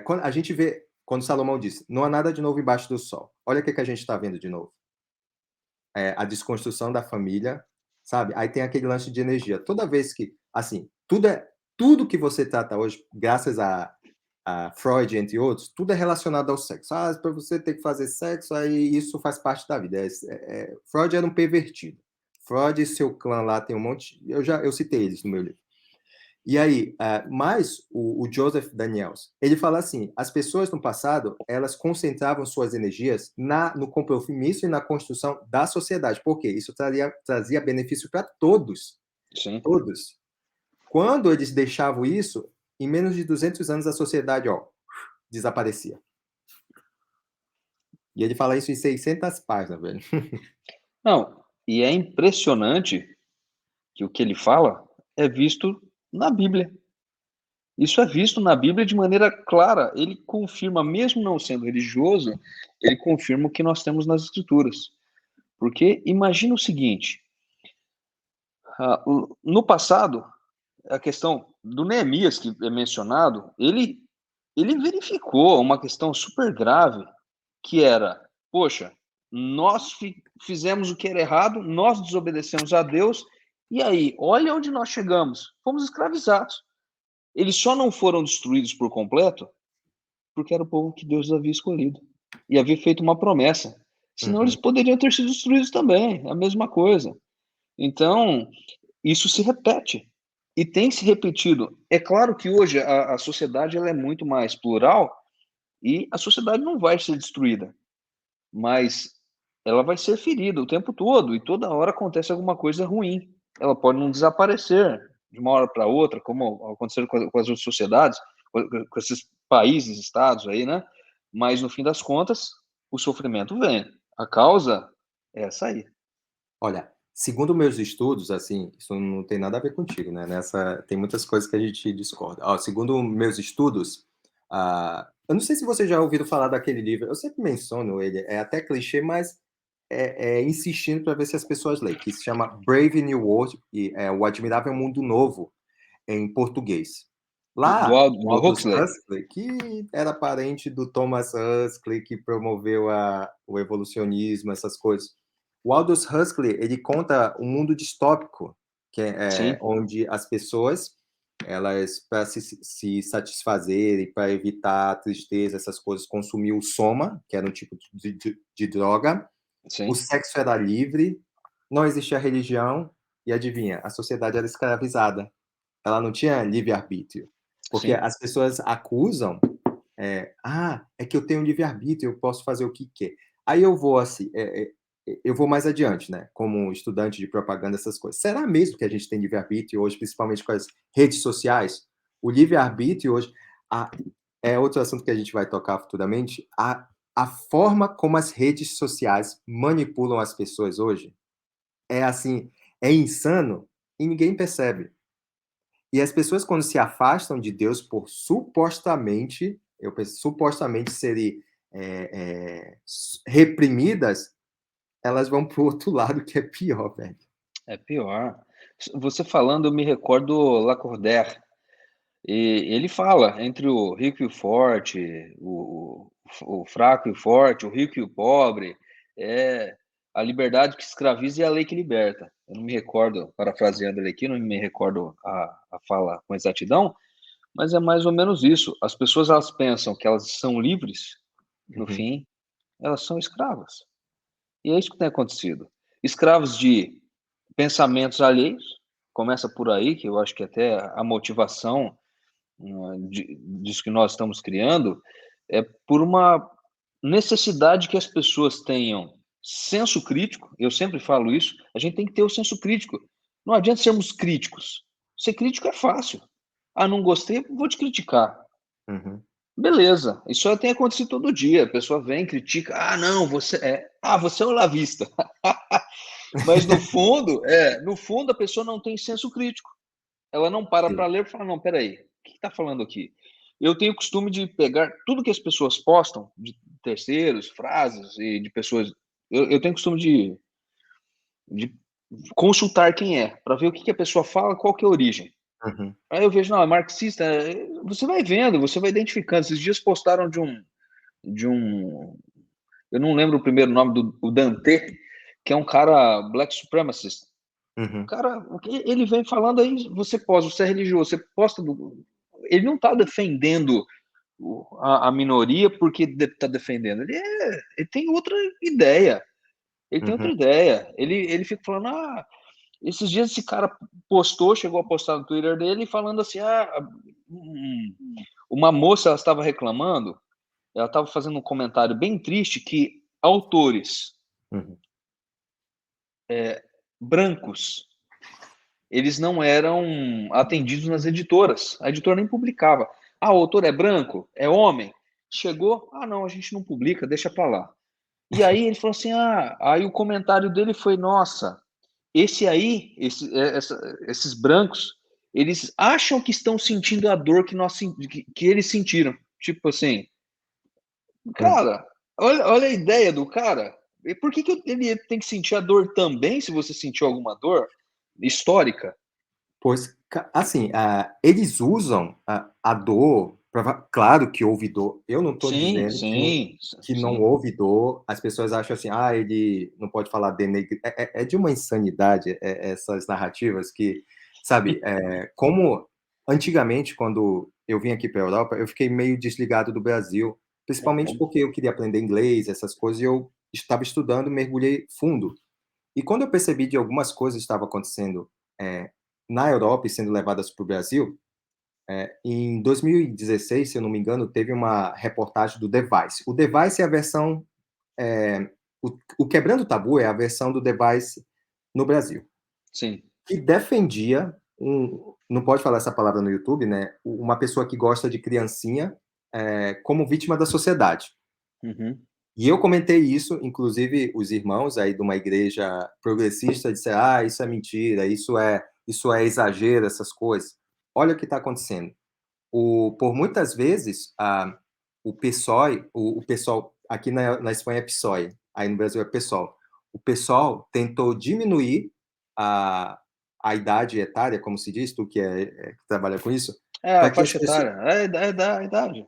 Speaker 1: quando a gente vê, quando Salomão diz, não há nada de novo embaixo do sol. Olha o que a gente está vendo de novo. A desconstrução da família, sabe? Aí tem aquele lance de energia. Toda vez que, assim, tudo que você trata hoje, graças Freud, entre outros, tudo é relacionado ao sexo. Para você ter que fazer sexo, aí isso faz parte da vida. Freud era um pervertido. Freud e seu clã lá tem um monte. Eu citei eles no meu livro. E aí, mas o Joseph Daniels, ele fala assim: as pessoas no passado elas concentravam suas energias no compromisso e na construção da sociedade. Por quê? Isso trazia benefício para todos.
Speaker 2: Sim.
Speaker 1: Todos. Quando eles deixavam isso, em menos de 200 anos a sociedade desaparecia. E ele fala isso em 600 páginas, velho.
Speaker 2: Não, e é impressionante que o que ele fala é visto na Bíblia. Isso é visto na Bíblia de maneira clara. Ele confirma, mesmo não sendo religioso, ele confirma o que nós temos nas Escrituras. Porque imagina o seguinte: no passado, a questão do Neemias, que é mencionado, ele verificou uma questão super grave, que era, poxa, nós fizemos o que era errado, nós desobedecemos a Deus, e aí, olha onde nós chegamos, fomos escravizados. Eles só não foram destruídos por completo porque era o povo que Deus havia escolhido e havia feito uma promessa. Senão eles
Speaker 1: Uhum.
Speaker 2: poderiam ter sido destruídos também, a mesma coisa. Então, isso se repete e tem se repetido. É claro que hoje a sociedade ela é muito mais plural e a sociedade não vai ser destruída, mas ela vai ser ferida o tempo todo e toda hora acontece alguma coisa ruim. Ela pode não desaparecer de uma hora para outra, como aconteceu com as outras sociedades, com esses países, estados aí, né? Mas no fim das contas, o sofrimento vem. A causa é essa aí.
Speaker 1: Olha, segundo meus estudos, assim, isso não tem nada a ver contigo, né? Tem muitas coisas que a gente discorda. Segundo meus estudos, eu não sei se você já ouviu falar daquele livro, eu sempre menciono ele, é até clichê, mas insistindo para ver se as pessoas leem, que se chama Brave New World, e é O Admirável Mundo Novo, em português. Lá, o
Speaker 2: Do
Speaker 1: Aldous
Speaker 2: Huxley.
Speaker 1: Huxley, que era parente do Thomas Huxley, que promoveu o evolucionismo, essas coisas. O Aldous Huxley, ele conta um mundo distópico, que
Speaker 2: Sim,
Speaker 1: onde as pessoas, elas, para se satisfazerem, para evitar a tristeza, essas coisas, consumiam o soma, que era um tipo de droga, o
Speaker 2: sim,
Speaker 1: sexo era livre, não existia religião, e adivinha, a sociedade era escravizada. Ela não tinha livre-arbítrio. Porque
Speaker 2: sim,
Speaker 1: as pessoas acusam, é que eu tenho livre-arbítrio, eu posso fazer o que quer. Aí eu vou assim, eu vou mais adiante, né? Como estudante de propaganda, essas coisas. Será mesmo que a gente tem livre-arbítrio hoje, principalmente com as redes sociais? O livre-arbítrio hoje é outro assunto que a gente vai tocar futuramente. A forma como as redes sociais manipulam as pessoas hoje é assim, é insano e ninguém percebe. E as pessoas, quando se afastam de Deus por supostamente, eu penso, supostamente serem reprimidas, elas vão para o outro lado, que é pior, velho.
Speaker 2: é pior. Você falando, eu me recordo Lacordaire. E ele fala entre o rico e o forte, o fraco e o forte, o rico e o pobre, é a liberdade que escraviza e a lei que liberta. Eu não me recordo, parafraseando ele aqui, não me recordo a fala com exatidão, mas é mais ou menos isso. As pessoas elas pensam que elas são livres, no
Speaker 1: Uhum,
Speaker 2: fim, elas são escravas. E é isso que tem acontecido. Escravos de pensamentos alheios, começa por aí, que eu acho que até a motivação disso que nós estamos criando, é por uma necessidade que as pessoas tenham senso crítico. Eu sempre falo isso, a gente tem que ter o senso crítico. Não adianta sermos críticos. Ser crítico é fácil. Ah, não gostei, vou te criticar.
Speaker 1: uhum.
Speaker 2: Beleza, isso tem acontecido todo dia. A pessoa vem, critica, ah, não, você é um lavista. Mas no fundo a pessoa não tem senso crítico. Ela não para
Speaker 1: Sim.
Speaker 2: para ler e fala: "Não, espera aí, o que está falando aqui?". Eu tenho o costume de pegar tudo que as pessoas postam, de terceiros, frases e de pessoas eu tenho o costume de consultar quem é, para ver o que que a pessoa fala, qual que é a origem.
Speaker 1: Uhum,
Speaker 2: Aí eu vejo: "Não, é marxista", você vai vendo, você vai identificando. Esses dias postaram de um eu não lembro o primeiro nome do o Dante, que é um cara black supremacist. O
Speaker 1: uhum.
Speaker 2: cara, ele vem falando aí, você é religioso, você posta ele não está defendendo a minoria porque está defendendo. Ele tem outra ideia. Ele tem outra
Speaker 1: Uhum.
Speaker 2: ideia. Ele fica falando, esses dias esse cara chegou a postar no Twitter dele falando assim, uma moça, ela estava reclamando, ela estava fazendo um comentário bem triste que autores
Speaker 1: Uhum.
Speaker 2: brancos, eles não eram atendidos nas editoras. A editora nem publicava. O autor é branco? É homem? Chegou? Não, a gente não publica, deixa para lá. E aí ele falou assim, aí o comentário dele foi, nossa, esses brancos, eles acham que estão sentindo a dor que eles sentiram. Tipo assim,
Speaker 1: Uhum.
Speaker 2: cara, olha a ideia do cara. E por que ele tem que sentir a dor também, se você sentiu alguma dor histórica?
Speaker 1: Pois, assim, eles usam a dor, claro que houve dor, eu não estou
Speaker 2: Sim,
Speaker 1: dizendo
Speaker 2: sim,
Speaker 1: que não
Speaker 2: sim.
Speaker 1: houve dor, as pessoas acham assim, ele não pode falar denegrir, é de uma insanidade essas narrativas que, sabe, como antigamente, quando eu vim aqui para a Europa, eu fiquei meio desligado do Brasil, principalmente porque eu queria aprender inglês, essas coisas, e eu estava estudando, mergulhei fundo. E quando eu percebi de algumas coisas que estavam acontecendo é, na Europa e sendo levadas para o Brasil, em 2016, se eu não me engano, teve uma reportagem do The Vice. O The Vice é a versão. O Quebrando o Tabu é a versão do The Vice no Brasil.
Speaker 2: Sim.
Speaker 1: Que defendia. Não pode falar essa palavra no YouTube, né? Uma pessoa que gosta de criancinha como vítima da sociedade.
Speaker 2: Uhum.
Speaker 1: E eu comentei isso, inclusive os irmãos aí de uma igreja progressista disseram: isso é mentira, isso é exagero, essas coisas. Olha o que está acontecendo. Por muitas vezes, o PSOE, o PSOL, aqui na Espanha é PSOE, aí no Brasil é PSOL. O PSOL tentou diminuir a, a idade etária, como se diz, tu que trabalha com isso,
Speaker 2: A
Speaker 1: para que as
Speaker 2: faixa
Speaker 1: pessoas,
Speaker 2: etária, a idade.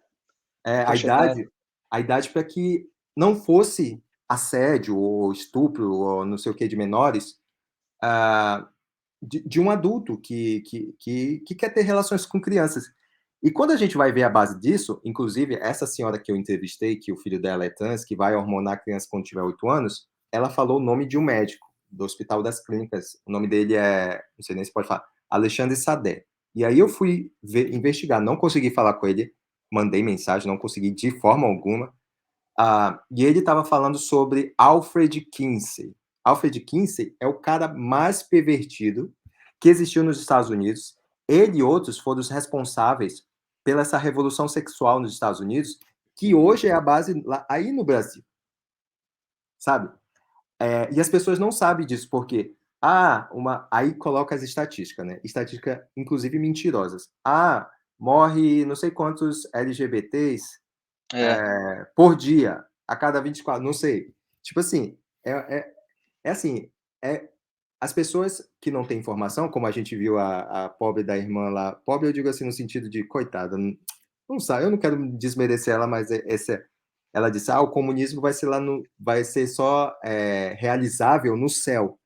Speaker 1: é, a
Speaker 2: Faixa etária.
Speaker 1: idade, a idade para que não fosse assédio ou estupro ou não sei o que de menores, ah, de um adulto que quer ter relações com crianças. E quando a gente vai ver a base disso, inclusive essa senhora que eu entrevistei, que o filho dela é trans, que vai hormonar a criança quando tiver 8 anos, ela falou o nome de um médico do Hospital das Clínicas. O nome dele não sei nem se pode falar, Alexandre Sadé. E aí eu fui investigar, não consegui falar com ele, mandei mensagem, não consegui de forma alguma. E ele estava falando sobre Alfred Kinsey. Alfred Kinsey é o cara mais pervertido que existiu nos Estados Unidos. Ele e outros foram os responsáveis pela essa revolução sexual nos Estados Unidos, que hoje é a base lá, aí no Brasil, sabe? E as pessoas não sabem disso, porque aí coloca as estatísticas, né? Estatísticas, inclusive, mentirosas. Morre não sei quantos LGBTs
Speaker 2: É,
Speaker 1: por dia, a cada 24, não sei. Tipo assim, assim, é, as pessoas que não têm informação, como a gente viu a pobre da irmã lá, pobre eu digo assim no sentido de coitada, não sabe, eu não quero desmerecer ela, mas ela disse, o comunismo vai ser vai ser só realizável no céu.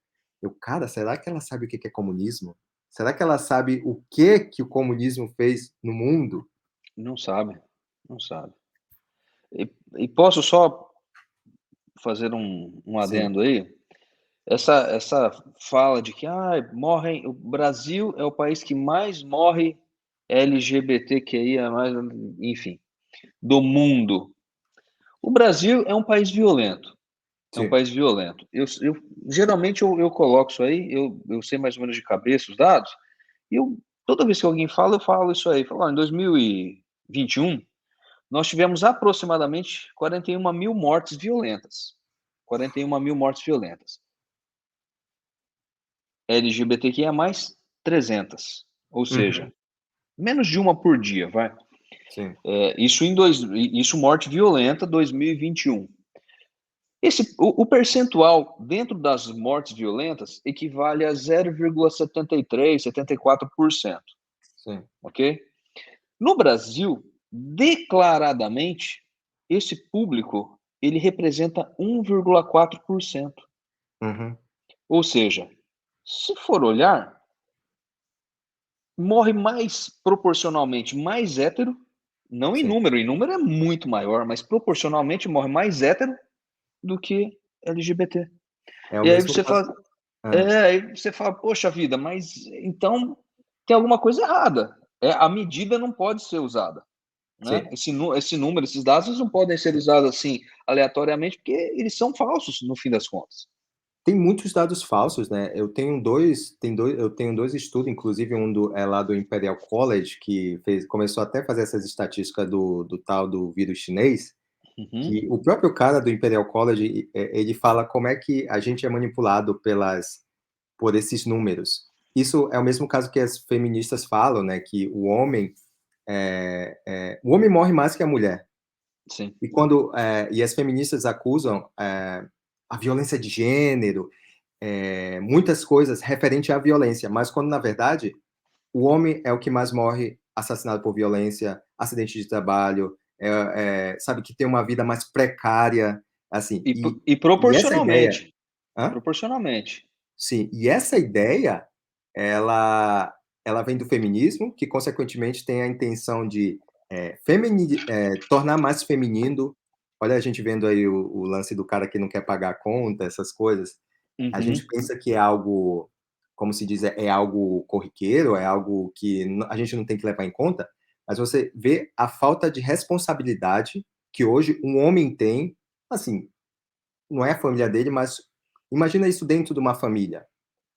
Speaker 1: Cara, será que ela sabe o que é comunismo? Será que ela sabe o que o comunismo fez no mundo?
Speaker 2: não sabe, não sabe. E posso só fazer um
Speaker 1: Sim.
Speaker 2: adendo aí? Essa fala de que o Brasil é o país que mais morre LGBTQIA+, enfim, do mundo. O Brasil é um país violento. É um
Speaker 1: Sim.
Speaker 2: país violento. Geralmente eu coloco isso aí, eu sei mais ou menos de cabeça os dados, e toda vez que alguém fala, eu falo isso aí. Falo, em 2021, nós tivemos aproximadamente 41 mil mortes violentas. 41 mil mortes violentas. LGBTQIA+, 300. Ou seja,
Speaker 1: Uhum.
Speaker 2: menos de uma por dia, vai.
Speaker 1: Sim.
Speaker 2: Isso morte violenta 2021. O percentual dentro das mortes violentas equivale a 0,73, 74%,
Speaker 1: Sim.
Speaker 2: ok? No Brasil, declaradamente, esse público ele representa 1,4%.
Speaker 1: Uhum.
Speaker 2: Ou seja, se for olhar, morre mais proporcionalmente mais hétero Não
Speaker 1: sim.
Speaker 2: em número é muito maior, mas proporcionalmente morre mais hétero do que LGBT.
Speaker 1: É o
Speaker 2: E aí
Speaker 1: mesmo
Speaker 2: você
Speaker 1: caso.
Speaker 2: fala,
Speaker 1: Hã.
Speaker 2: aí você fala: "Poxa vida, mas então tem alguma coisa errada". A medida não pode ser usada, né.
Speaker 1: Sim.
Speaker 2: Esse número, esses dados, eles não podem ser usados, assim, aleatoriamente, porque eles são falsos no fim das contas.
Speaker 1: Tem muitos dados falsos, né. Eu tenho 2 estudos, inclusive um é lá do Imperial College, que começou até a fazer essas estatísticas do tal do vírus chinês,
Speaker 2: Uhum.
Speaker 1: que o próprio cara do Imperial College, ele fala como é que a gente é manipulado por esses números. Isso é o mesmo caso que as feministas falam, né, que o homem morre mais que a mulher.
Speaker 2: Sim.
Speaker 1: E as feministas acusam, a violência de gênero, muitas coisas referente à violência, mas quando na verdade o homem é o que mais morre assassinado por violência, acidente de trabalho, sabe, que tem uma vida mais precária, assim,
Speaker 2: E
Speaker 1: e essa ideia.
Speaker 2: proporcionalmente,
Speaker 1: Hã?
Speaker 2: proporcionalmente.
Speaker 1: Sim, e essa ideia, ela ela vem do feminismo, que consequentemente tem a intenção de, tornar mais feminino. Olha a gente vendo aí o lance do cara que não quer pagar a conta, essas coisas. A gente
Speaker 2: Uhum.
Speaker 1: pensa que é algo, como se diz, é algo corriqueiro, é algo que a gente não tem que levar em conta, mas você vê a falta de responsabilidade que hoje um homem tem, assim, não é a família dele, mas imagina isso dentro de uma família.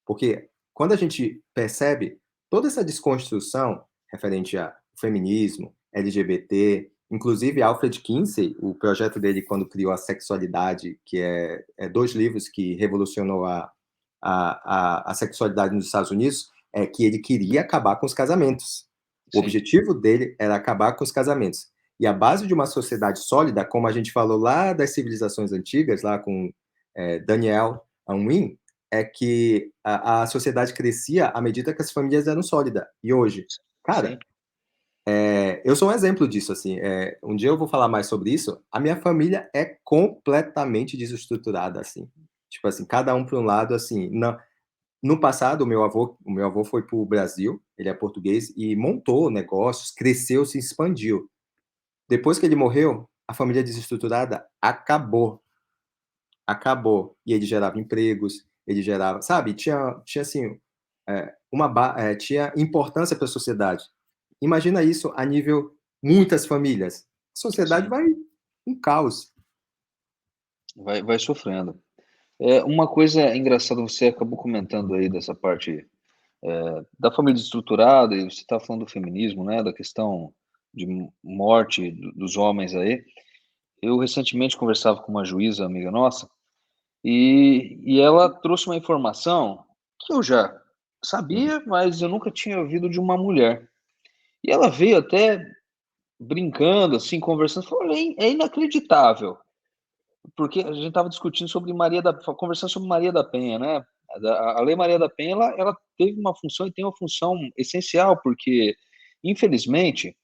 Speaker 1: Porque quando a gente percebe toda essa desconstrução referente a feminismo, LGBT, inclusive Alfred Kinsey, o projeto dele quando criou a sexualidade, que é 2 livros que revolucionou a sexualidade nos Estados Unidos, é que ele queria acabar com os casamentos. O
Speaker 2: Sim,
Speaker 1: objetivo dele era acabar com os casamentos. E a base de uma sociedade sólida, como a gente falou lá das civilizações antigas, lá com Daniel Unwin, é que a sociedade crescia à medida que as famílias eram sólidas. E hoje, cara,
Speaker 2: sim.
Speaker 1: eu sou um exemplo disso, assim, um dia eu vou falar mais sobre isso. A minha família é completamente desestruturada, assim. Tipo assim, cada um para um lado, assim. No passado, o meu avô foi para o Brasil, ele é português, e montou negócios, cresceu, se expandiu. Depois que ele morreu, a família desestruturada acabou. Acabou. E ele gerava empregos, ele gerava, sabe, tinha assim, tinha importância para a sociedade. Imagina isso a nível muitas famílias. A sociedade
Speaker 2: Sim,
Speaker 1: vai um caos.
Speaker 2: vai sofrendo. Uma coisa engraçada, você acabou comentando aí dessa parte, da família estruturada, e você está falando do feminismo, né, da questão de morte dos homens aí. Eu recentemente conversava com uma juíza amiga nossa, e ela trouxe uma informação que eu já
Speaker 1: Uhum,
Speaker 2: sabia, mas eu nunca tinha ouvido de uma mulher. E ela veio até brincando, assim, conversando, falou: é inacreditável". Porque a gente estava discutindo sobre conversando sobre Maria da Penha, né, a Lei Maria da Penha, ela teve uma função e tem uma função essencial, porque, infelizmente,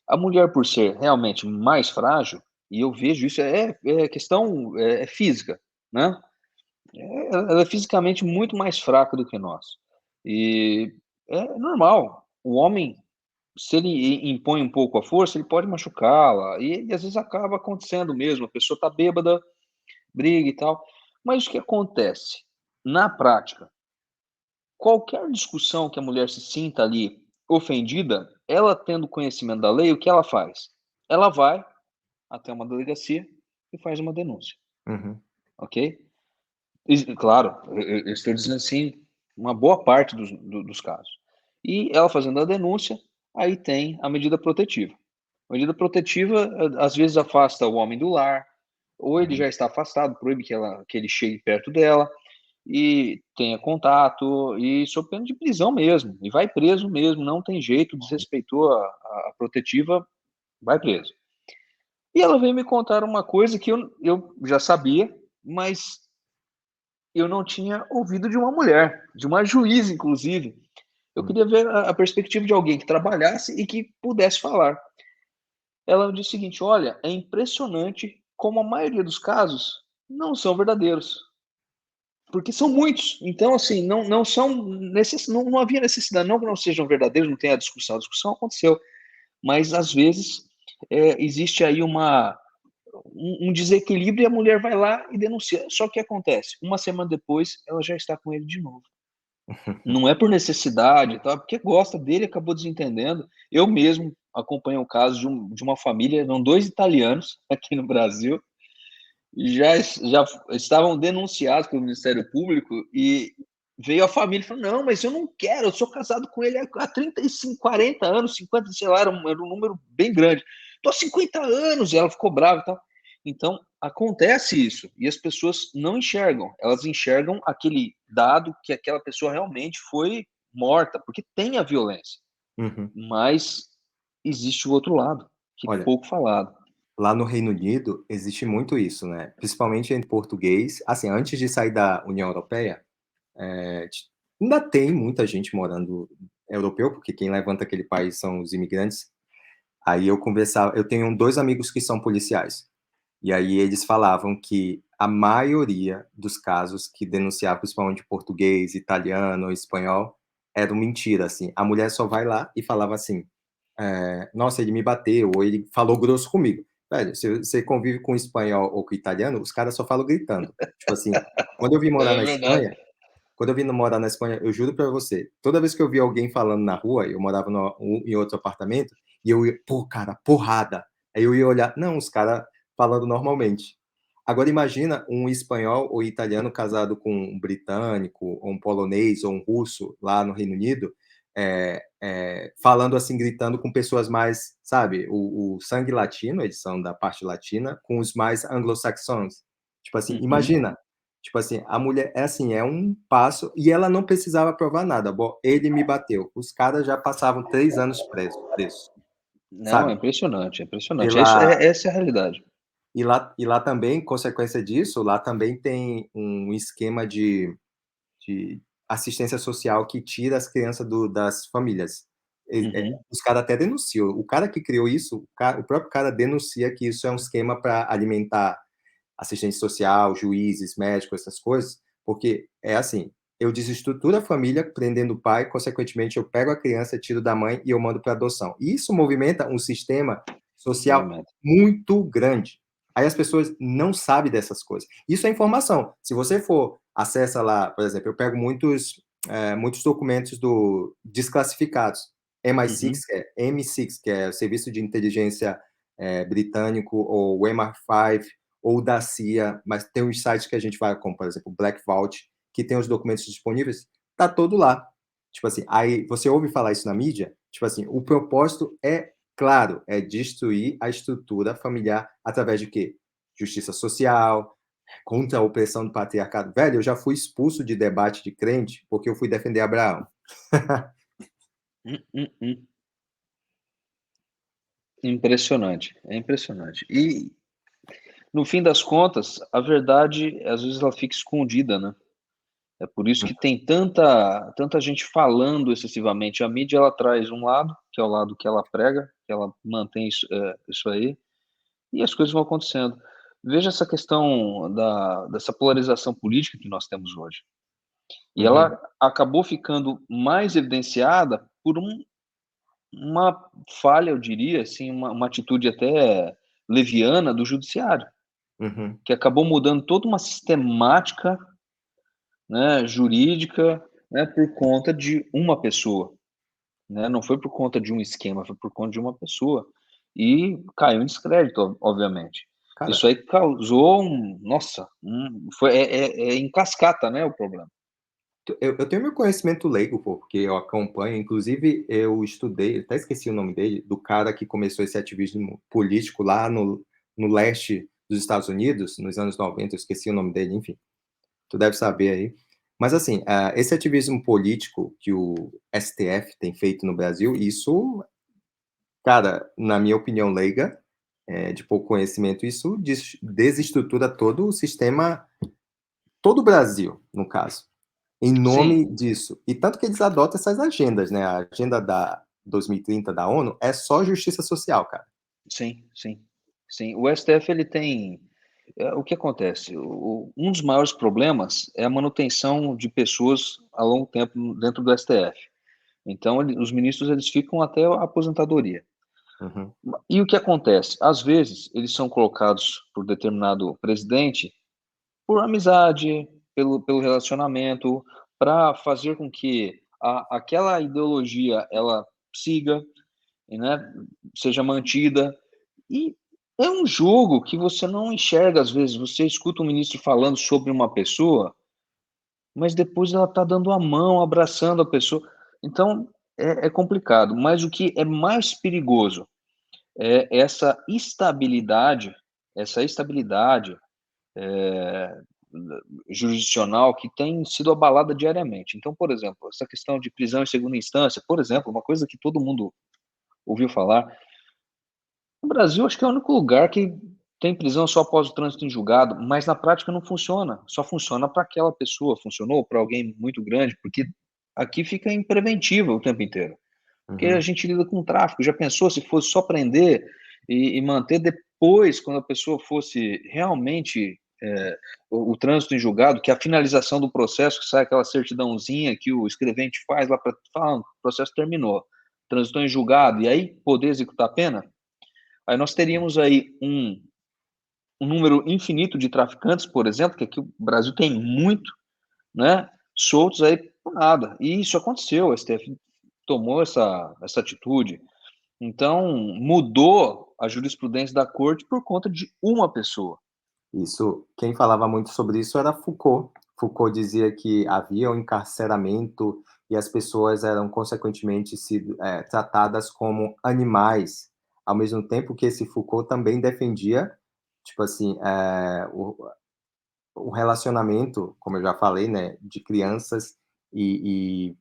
Speaker 2: a mulher, por ser realmente mais frágil, e eu vejo isso, é questão, física, né, ela é fisicamente muito mais fraca do que nós. E é normal, o homem, se ele impõe um pouco a força, ele pode machucá-la, e às vezes acaba acontecendo mesmo, a pessoa está bêbada, briga e tal. Mas o que acontece? Na prática, qualquer discussão que a mulher se sinta ali ofendida, ela tendo conhecimento da lei, o que ela faz? Ela vai até uma delegacia e faz uma denúncia,
Speaker 1: uhum,
Speaker 2: ok? E claro, eu estou dizendo assim, uma boa parte dos casos. E ela fazendo a denúncia, aí tem a medida protetiva. A medida protetiva, às vezes afasta o homem do lar, ou ele
Speaker 1: uhum,
Speaker 2: já está afastado, proíbe que ele chegue perto dela, e tenha contato, e sob pena de prisão mesmo, e vai preso mesmo, não tem jeito, desrespeitou a protetiva, vai preso. E ela veio me contar uma coisa que eu já sabia, mas eu não tinha ouvido de uma mulher, de uma juíza, inclusive. Eu
Speaker 1: uhum.
Speaker 2: queria ver a perspectiva de alguém que trabalhasse e que pudesse falar. Ela disse o seguinte: olha, é impressionante como a maioria dos casos não são verdadeiros. Porque são muitos. Então, assim, não são não havia necessidade, não que não sejam verdadeiros, não tenha a discussão aconteceu, mas às vezes existe aí um desequilíbrio e a mulher vai lá e denuncia. Só que acontece, uma semana depois, ela já está com ele de novo. Não é por necessidade, tá? Porque gosta dele, acabou desentendendo. Eu mesmo acompanho o caso de uma família, eram 2 italianos aqui no Brasil, já estavam denunciados pelo Ministério Público e veio a família e falou: "Não, mas eu não quero, eu sou casado com ele há 35, 40 anos, 50, sei lá, era um número bem grande. Tô há 50 anos", e ela ficou brava e tal. Então, acontece isso, e as pessoas não enxergam, elas enxergam aquele dado que aquela pessoa realmente foi morta, porque tem a violência,
Speaker 1: Uhum.
Speaker 2: mas existe o outro lado, que é
Speaker 1: Olha,
Speaker 2: pouco falado.
Speaker 1: lá no Reino Unido existe muito isso, né, principalmente entre português, assim, antes de sair da União Europeia, ti ainda tem muita gente morando europeu, porque quem levanta aquele país são os imigrantes. Aí eu tenho 2 amigos que são policiais, e aí eles falavam que a maioria dos casos que denunciavam, principalmente português, italiano, espanhol, eram mentira, assim. A mulher só vai lá e falava assim: "Nossa, ele me bateu", ou "Ele falou grosso comigo". Velho, se você convive com espanhol ou com italiano, os caras só falam gritando. Tipo assim, quando eu vim morar
Speaker 2: É
Speaker 1: na
Speaker 2: verdade.
Speaker 1: Espanha quando eu vim morar na Espanha, eu juro pra você, toda vez que eu via alguém falando na rua, eu morava em outro apartamento, e eu ia: "Pô, cara, porrada". Aí eu ia olhar, não, os cara falando normalmente. Agora imagina um espanhol ou italiano casado com um britânico, ou um polonês, ou um russo lá no Reino Unido, falando assim, gritando com pessoas mais, sabe, o sangue latino, eles são da parte latina, com os mais anglo-saxões. Tipo assim,
Speaker 2: Uhum.
Speaker 1: imagina, tipo assim, a mulher é assim, é um passo e ela não precisava provar nada. Bom, ele me bateu. Os caras já passavam 3 anos presos,
Speaker 2: Não, é
Speaker 1: sabe.
Speaker 2: impressionante, é impressionante. É isso,
Speaker 1: Pela
Speaker 2: essa é a realidade.
Speaker 1: e lá também, consequência disso, lá também tem um esquema de assistência social que tira as crianças das famílias.
Speaker 2: Uhum,
Speaker 1: Os caras até denunciam. O cara que criou isso, o próprio cara denuncia que isso é um esquema para alimentar assistente social, juízes, médicos, essas coisas, porque é assim, eu desestruturo a família prendendo o pai, consequentemente eu pego a criança, tiro da mãe e eu mando para adoção. E isso movimenta um sistema social
Speaker 2: movimento.
Speaker 1: muito grande. Aí as pessoas não sabem dessas coisas. Isso é informação. Se você for, acessa lá, por exemplo, eu pego muitos documentos desclassificados.
Speaker 2: Uhum,
Speaker 1: MI6, que é o Serviço de Inteligência britânico, ou o MI5, ou da CIA, mas tem os sites que a gente vai, como por exemplo, o Black Vault, que tem os documentos disponíveis, tá todo lá. Tipo assim, aí você ouve falar isso na mídia, tipo assim, o propósito é claro, é destruir a estrutura familiar através de quê? Justiça social, contra a opressão do patriarcado. Velho, eu já fui expulso de debate de crente porque eu fui defender Abraão.
Speaker 2: hum, hum, hum. Impressionante, é impressionante. E, no fim das contas, a verdade, às vezes, ela fica escondida, né. É por isso que tem tanta gente falando excessivamente. A mídia, ela traz um lado, que é o lado que ela prega, que ela mantém isso aí, e as coisas vão acontecendo. Veja essa questão dessa polarização política que nós temos hoje. E
Speaker 1: Uhum,
Speaker 2: ela acabou ficando mais evidenciada por uma falha, eu diria, assim, uma atitude até leviana do judiciário,
Speaker 1: uhum.
Speaker 2: que acabou mudando toda uma sistemática, né, jurídica, né, por conta de uma pessoa, né, não foi por conta de um esquema, foi por conta de uma pessoa. E caiu em descrédito, obviamente.
Speaker 1: Cara,
Speaker 2: Isso aí causou nossa, foi em cascata, né, o problema.
Speaker 1: eu tenho meu conhecimento leigo, pô, porque eu acompanho, inclusive eu estudei, até esqueci o nome dele, do cara que começou esse ativismo político lá no leste dos Estados Unidos, nos anos 90, eu esqueci o nome dele, enfim, tu deve saber aí. Mas assim, esse ativismo político que o STF tem feito no Brasil, isso, cara, na minha opinião leiga, de pouco conhecimento, isso desestrutura todo o sistema, todo o Brasil, no caso. Em
Speaker 2: Sim,
Speaker 1: nome disso. E tanto que eles adotam essas agendas, né, a agenda da 2030 da ONU é só justiça social, cara.
Speaker 2: sim, sim, sim. O STF, ele tem o que acontece? Um dos maiores problemas é a manutenção de pessoas a longo tempo dentro do STF. Então, os ministros, eles ficam até a aposentadoria.
Speaker 1: Uhum.
Speaker 2: E o que acontece? Às vezes, eles são colocados por determinado presidente por amizade, pelo relacionamento, para fazer com que aquela ideologia ela siga, né, seja mantida. E é um jogo que você não enxerga às vezes. Você escuta um ministro falando sobre uma pessoa, mas depois ela está dando a mão, abraçando a pessoa. Então é complicado. Mas o que é mais perigoso é essa estabilidade eh, jurisdicional que tem sido abalada diariamente. Então, por exemplo, essa questão de prisão em segunda instância, por exemplo, uma coisa que todo mundo ouviu falar, no Brasil acho que é o único lugar que tem prisão só após o trânsito em julgado, mas na prática não funciona, só funciona para aquela pessoa, funcionou para alguém muito grande, porque aqui fica em preventiva o tempo inteiro. Porque a
Speaker 1: Uhum.
Speaker 2: gente lida com tráfico, já pensou se fosse só prender e manter depois, quando a pessoa fosse realmente, o trânsito em julgado, que a finalização do processo, que sai aquela certidãozinha que o escrevente faz lá para falar: "O processo terminou, transitou em julgado", e aí poder executar a pena, aí nós teríamos aí um número infinito de traficantes, por exemplo, que aqui o Brasil tem muito, né, soltos aí por nada. E isso aconteceu, o STF tomou essa atitude. Então, mudou a jurisprudência da corte por conta de uma pessoa.
Speaker 1: Isso, quem falava muito sobre isso era Foucault. Foucault dizia que havia um encarceramento e as pessoas eram consequentemente sido, tratadas como animais, ao mesmo tempo que esse Foucault também defendia, tipo assim, o relacionamento, como eu já falei, né, de crianças e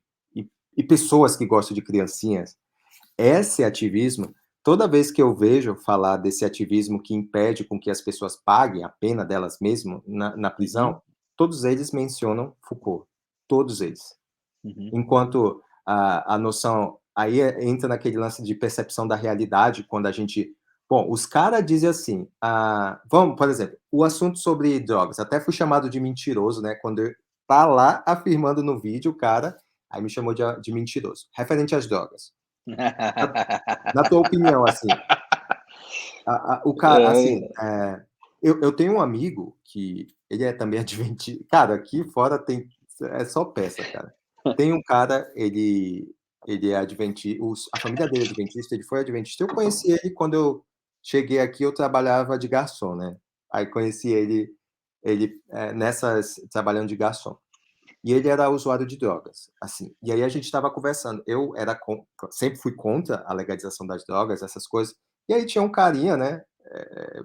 Speaker 1: pessoas que gostam de criancinhas. Esse ativismo, toda vez que eu vejo falar desse ativismo que impede com que as pessoas paguem a pena delas mesmo na
Speaker 2: Uhum,
Speaker 1: prisão, todos eles mencionam Foucault, todos eles.
Speaker 2: uhum,
Speaker 1: Enquanto a noção aí entra naquele lance de percepção da realidade, quando a gente bom, os caras dizem assim, vamos, por exemplo, o assunto sobre drogas, até fui chamado de mentiroso, né, quando eu tá lá afirmando no vídeo o cara, aí me chamou de mentiroso, referente às drogas. Na na tua opinião, assim, o cara, assim,
Speaker 2: É,
Speaker 1: eu tenho um amigo que ele é também adventista. Cara, aqui fora tem é só peça, cara. Tem um cara, ele é adventista, a família dele é adventista, ele foi adventista. Eu conheci ele quando eu cheguei aqui, eu trabalhava de garçom, né. Aí conheci ele, nessas trabalhando de garçom. E ele era usuário de drogas, assim. E aí a gente estava conversando. Eu era sempre fui contra a legalização das drogas, essas coisas. E aí tinha um carinha, né,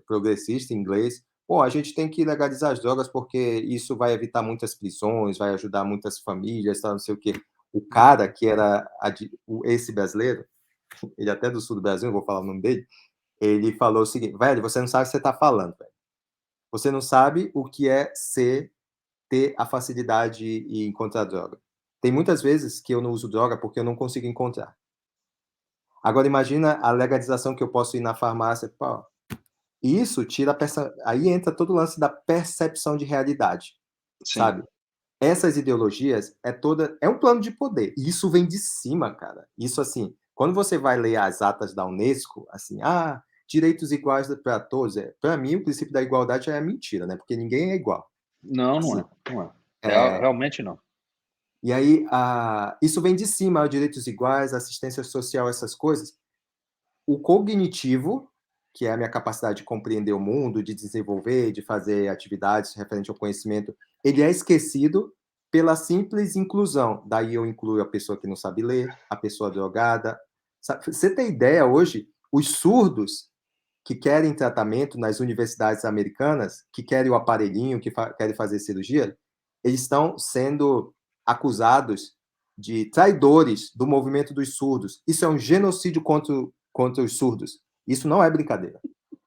Speaker 1: progressista, inglês: "Pô, a gente tem que legalizar as drogas, porque isso vai evitar muitas prisões, vai ajudar muitas famílias, tal, não sei o quê". O cara que era esse brasileiro, ele é até do sul do Brasil, não vou falar o nome dele, ele falou o seguinte: "Velho, você não sabe o que você está falando, velho. Você não sabe o que é ter a facilidade em encontrar droga. Tem muitas vezes que eu não uso droga porque eu não consigo encontrar. Agora imagina a legalização que eu posso ir na farmácia, pô, isso tira a aí entra todo o lance da percepção de realidade,
Speaker 2: sim.
Speaker 1: sabe. Essas ideologias é um plano de poder, e isso vem de cima, cara. Isso, assim, quando você vai ler as atas da Unesco, assim, direitos iguais para todos, para mim o princípio da igualdade é mentira, né, porque ninguém é igual.
Speaker 2: Não, não
Speaker 1: Assim,
Speaker 2: é, não é.
Speaker 1: eh
Speaker 2: Realmente não.
Speaker 1: E aí, isso vem de cima, direitos iguais, assistência social, essas coisas. O cognitivo, que é a minha capacidade de compreender o mundo, de desenvolver, de fazer atividades referente ao conhecimento, ele é esquecido pela simples inclusão. Daí eu incluo a pessoa que não sabe ler, a pessoa drogada. Você tem ideia hoje, os surdos que querem tratamento nas universidades americanas, que querem o aparelhinho, que querem fazer cirurgia, eles estão sendo acusados de traidores do movimento dos surdos. Isso é um genocídio contra os surdos. Isso não é brincadeira.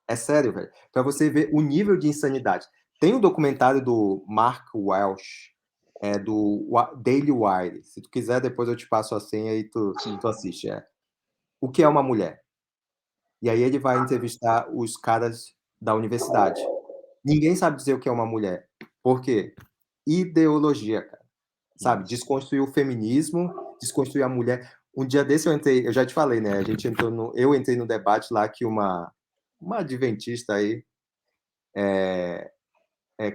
Speaker 1: É sério, velho. Para você ver o nível de insanidade. Tem um documentário do Mark Welsh, do Daily Wire. Se tu quiser, depois eu te passo a senha e
Speaker 2: Sim.
Speaker 1: tu assiste. O que é uma mulher? E aí ele vai entrevistar os caras da universidade. Ninguém sabe dizer o que é uma mulher. Por quê? Ideologia, cara. Sabe?
Speaker 2: Nossa.
Speaker 1: Desconstruir o feminismo, desconstruir a mulher. Um dia desse eu entrei, eu já te falei, né? A gente entrou no, eu entrei no debate lá que uma adventista aí,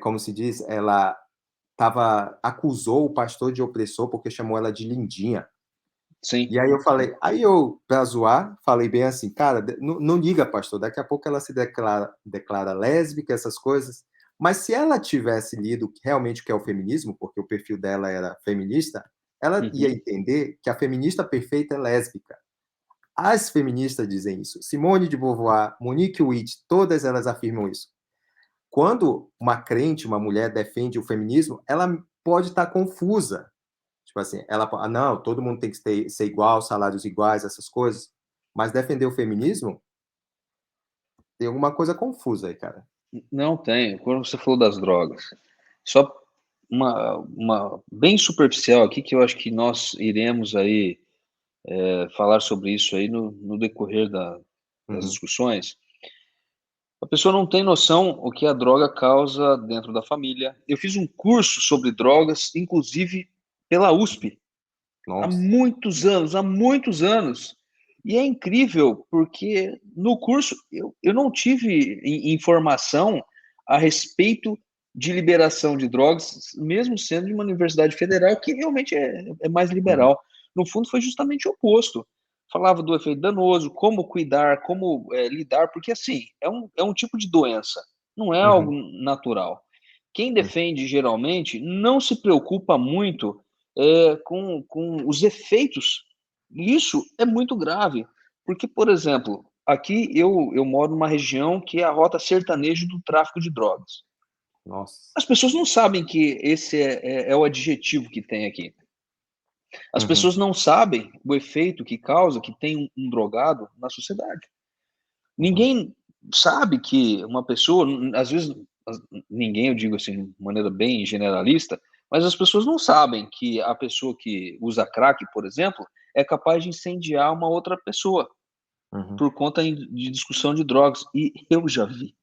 Speaker 1: como se diz, ela acusou o pastor de opressor porque chamou ela de lindinha.
Speaker 2: Sim.
Speaker 1: E aí eu falei, aí eu, pra zoar, falei bem assim, cara, não liga, pastor, daqui a pouco ela se declara lésbica, essas coisas. Mas se ela tivesse lido realmente o que é o feminismo, porque o perfil dela era feminista, ela ia
Speaker 2: Uhum.
Speaker 1: entender que a feminista perfeita é lésbica. As feministas dizem isso. Simone de Beauvoir, Monique Wittig, todas elas afirmam isso. Quando uma crente, uma mulher defende o feminismo, ela pode estar confusa. Tipo assim, não, todo mundo tem que ser igual, salários iguais, essas coisas. Mas defender o feminismo, tem alguma coisa confusa aí, cara.
Speaker 2: Não tem. Quando você falou das drogas, só uma bem superficial aqui, que eu acho que nós iremos aí falar sobre isso aí no decorrer das
Speaker 1: Uhum.
Speaker 2: discussões. A pessoa não tem noção o que a droga causa dentro da família. Eu fiz um curso sobre drogas, inclusive pela USP,
Speaker 1: Nossa.
Speaker 2: há muitos anos. E é incrível, porque no curso eu não tive informação a respeito de liberação de drogas, mesmo sendo de uma universidade federal, que realmente é mais
Speaker 1: Uhum.
Speaker 2: liberal. No fundo, foi justamente o oposto. Falava do efeito danoso, como cuidar, como lidar, porque assim, é um tipo de doença, não é algo
Speaker 1: Uhum.
Speaker 2: natural. Quem
Speaker 1: Uhum.
Speaker 2: defende, geralmente, não se preocupa muito com os efeitos. E isso é muito grave, porque, por exemplo, aqui eu moro numa região que é a rota sertaneja do tráfico de drogas.
Speaker 1: Nossa.
Speaker 2: As pessoas não sabem que esse é o adjetivo que tem aqui. As
Speaker 1: Uhum.
Speaker 2: pessoas não sabem o efeito que causa, que tem um drogado na sociedade.
Speaker 1: Uhum.
Speaker 2: Ninguém sabe que uma pessoa, às vezes, ninguém, eu digo assim, de maneira bem generalista, mas as pessoas não sabem que a pessoa que usa crack, por exemplo, é capaz de incendiar uma outra pessoa
Speaker 1: Uhum.
Speaker 2: por conta de discussão de drogas. E eu já vi.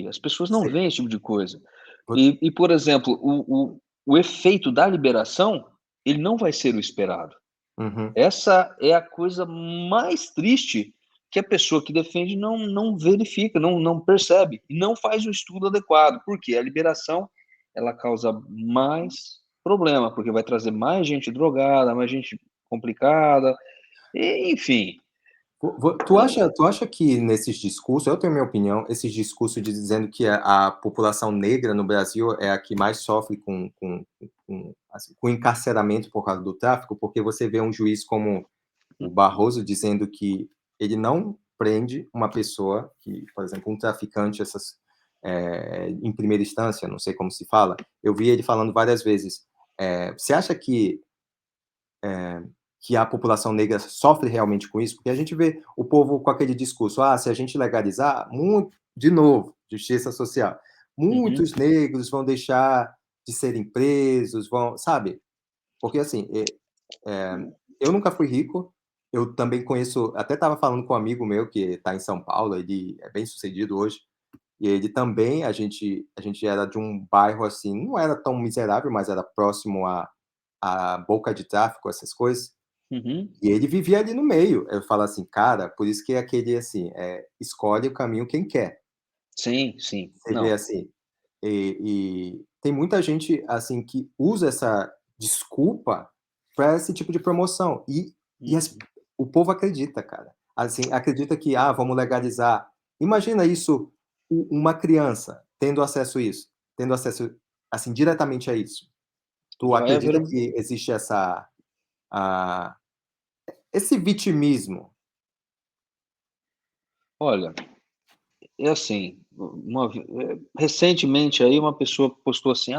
Speaker 2: As pessoas não
Speaker 1: Sei.
Speaker 2: veem esse tipo de coisa.
Speaker 1: Vou-
Speaker 2: E por exemplo, o efeito da liberação, ele não vai ser o esperado.
Speaker 1: Uhum.
Speaker 2: Essa é a coisa mais triste que a pessoa que defende não verifica, não percebe e não faz o estudo adequado, porque a liberação ela causa mais problema, porque vai trazer mais gente drogada, mais gente complicada, e, enfim.
Speaker 1: Tu acha que nesses discursos, eu tenho minha opinião, esses discursos dizendo que a população negra no Brasil é a que mais sofre assim, com encarceramento por causa do tráfico, porque você vê um juiz como o Barroso dizendo que ele não prende uma pessoa que, por exemplo, um traficante, em primeira instância, não sei como se fala, eu vi ele falando várias vezes, você acha que a população negra sofre realmente com isso? Porque a gente vê o povo com aquele discurso, se a gente legalizar, de novo, justiça social,
Speaker 2: Uhum,
Speaker 1: muitos negros vão deixar de serem presos, sabe? Porque assim, eu nunca fui rico, eu também conheço, até estava falando com um amigo meu que está em São Paulo, ele é bem sucedido hoje, e ele também, a gente era de um bairro assim, não era tão miserável, mas era próximo à boca de tráfico, essas coisas,
Speaker 2: uhum.
Speaker 1: e ele vivia ali no meio. Eu falo assim, cara, por isso que é aquele assim, escolhe o caminho quem quer.
Speaker 2: Sim, sim.
Speaker 1: Você vê
Speaker 2: Não.
Speaker 1: assim, e tem muita gente assim que usa essa desculpa para esse tipo de promoção.
Speaker 2: Uhum.
Speaker 1: O povo acredita, cara. Assim, acredita que vamos legalizar. Imagina isso, uma criança tendo acesso assim diretamente a isso. Tu
Speaker 2: Vai haver
Speaker 1: acredita que existe a, esse vitimismo?
Speaker 2: olha, é assim, recentemente aí uma pessoa postou assim: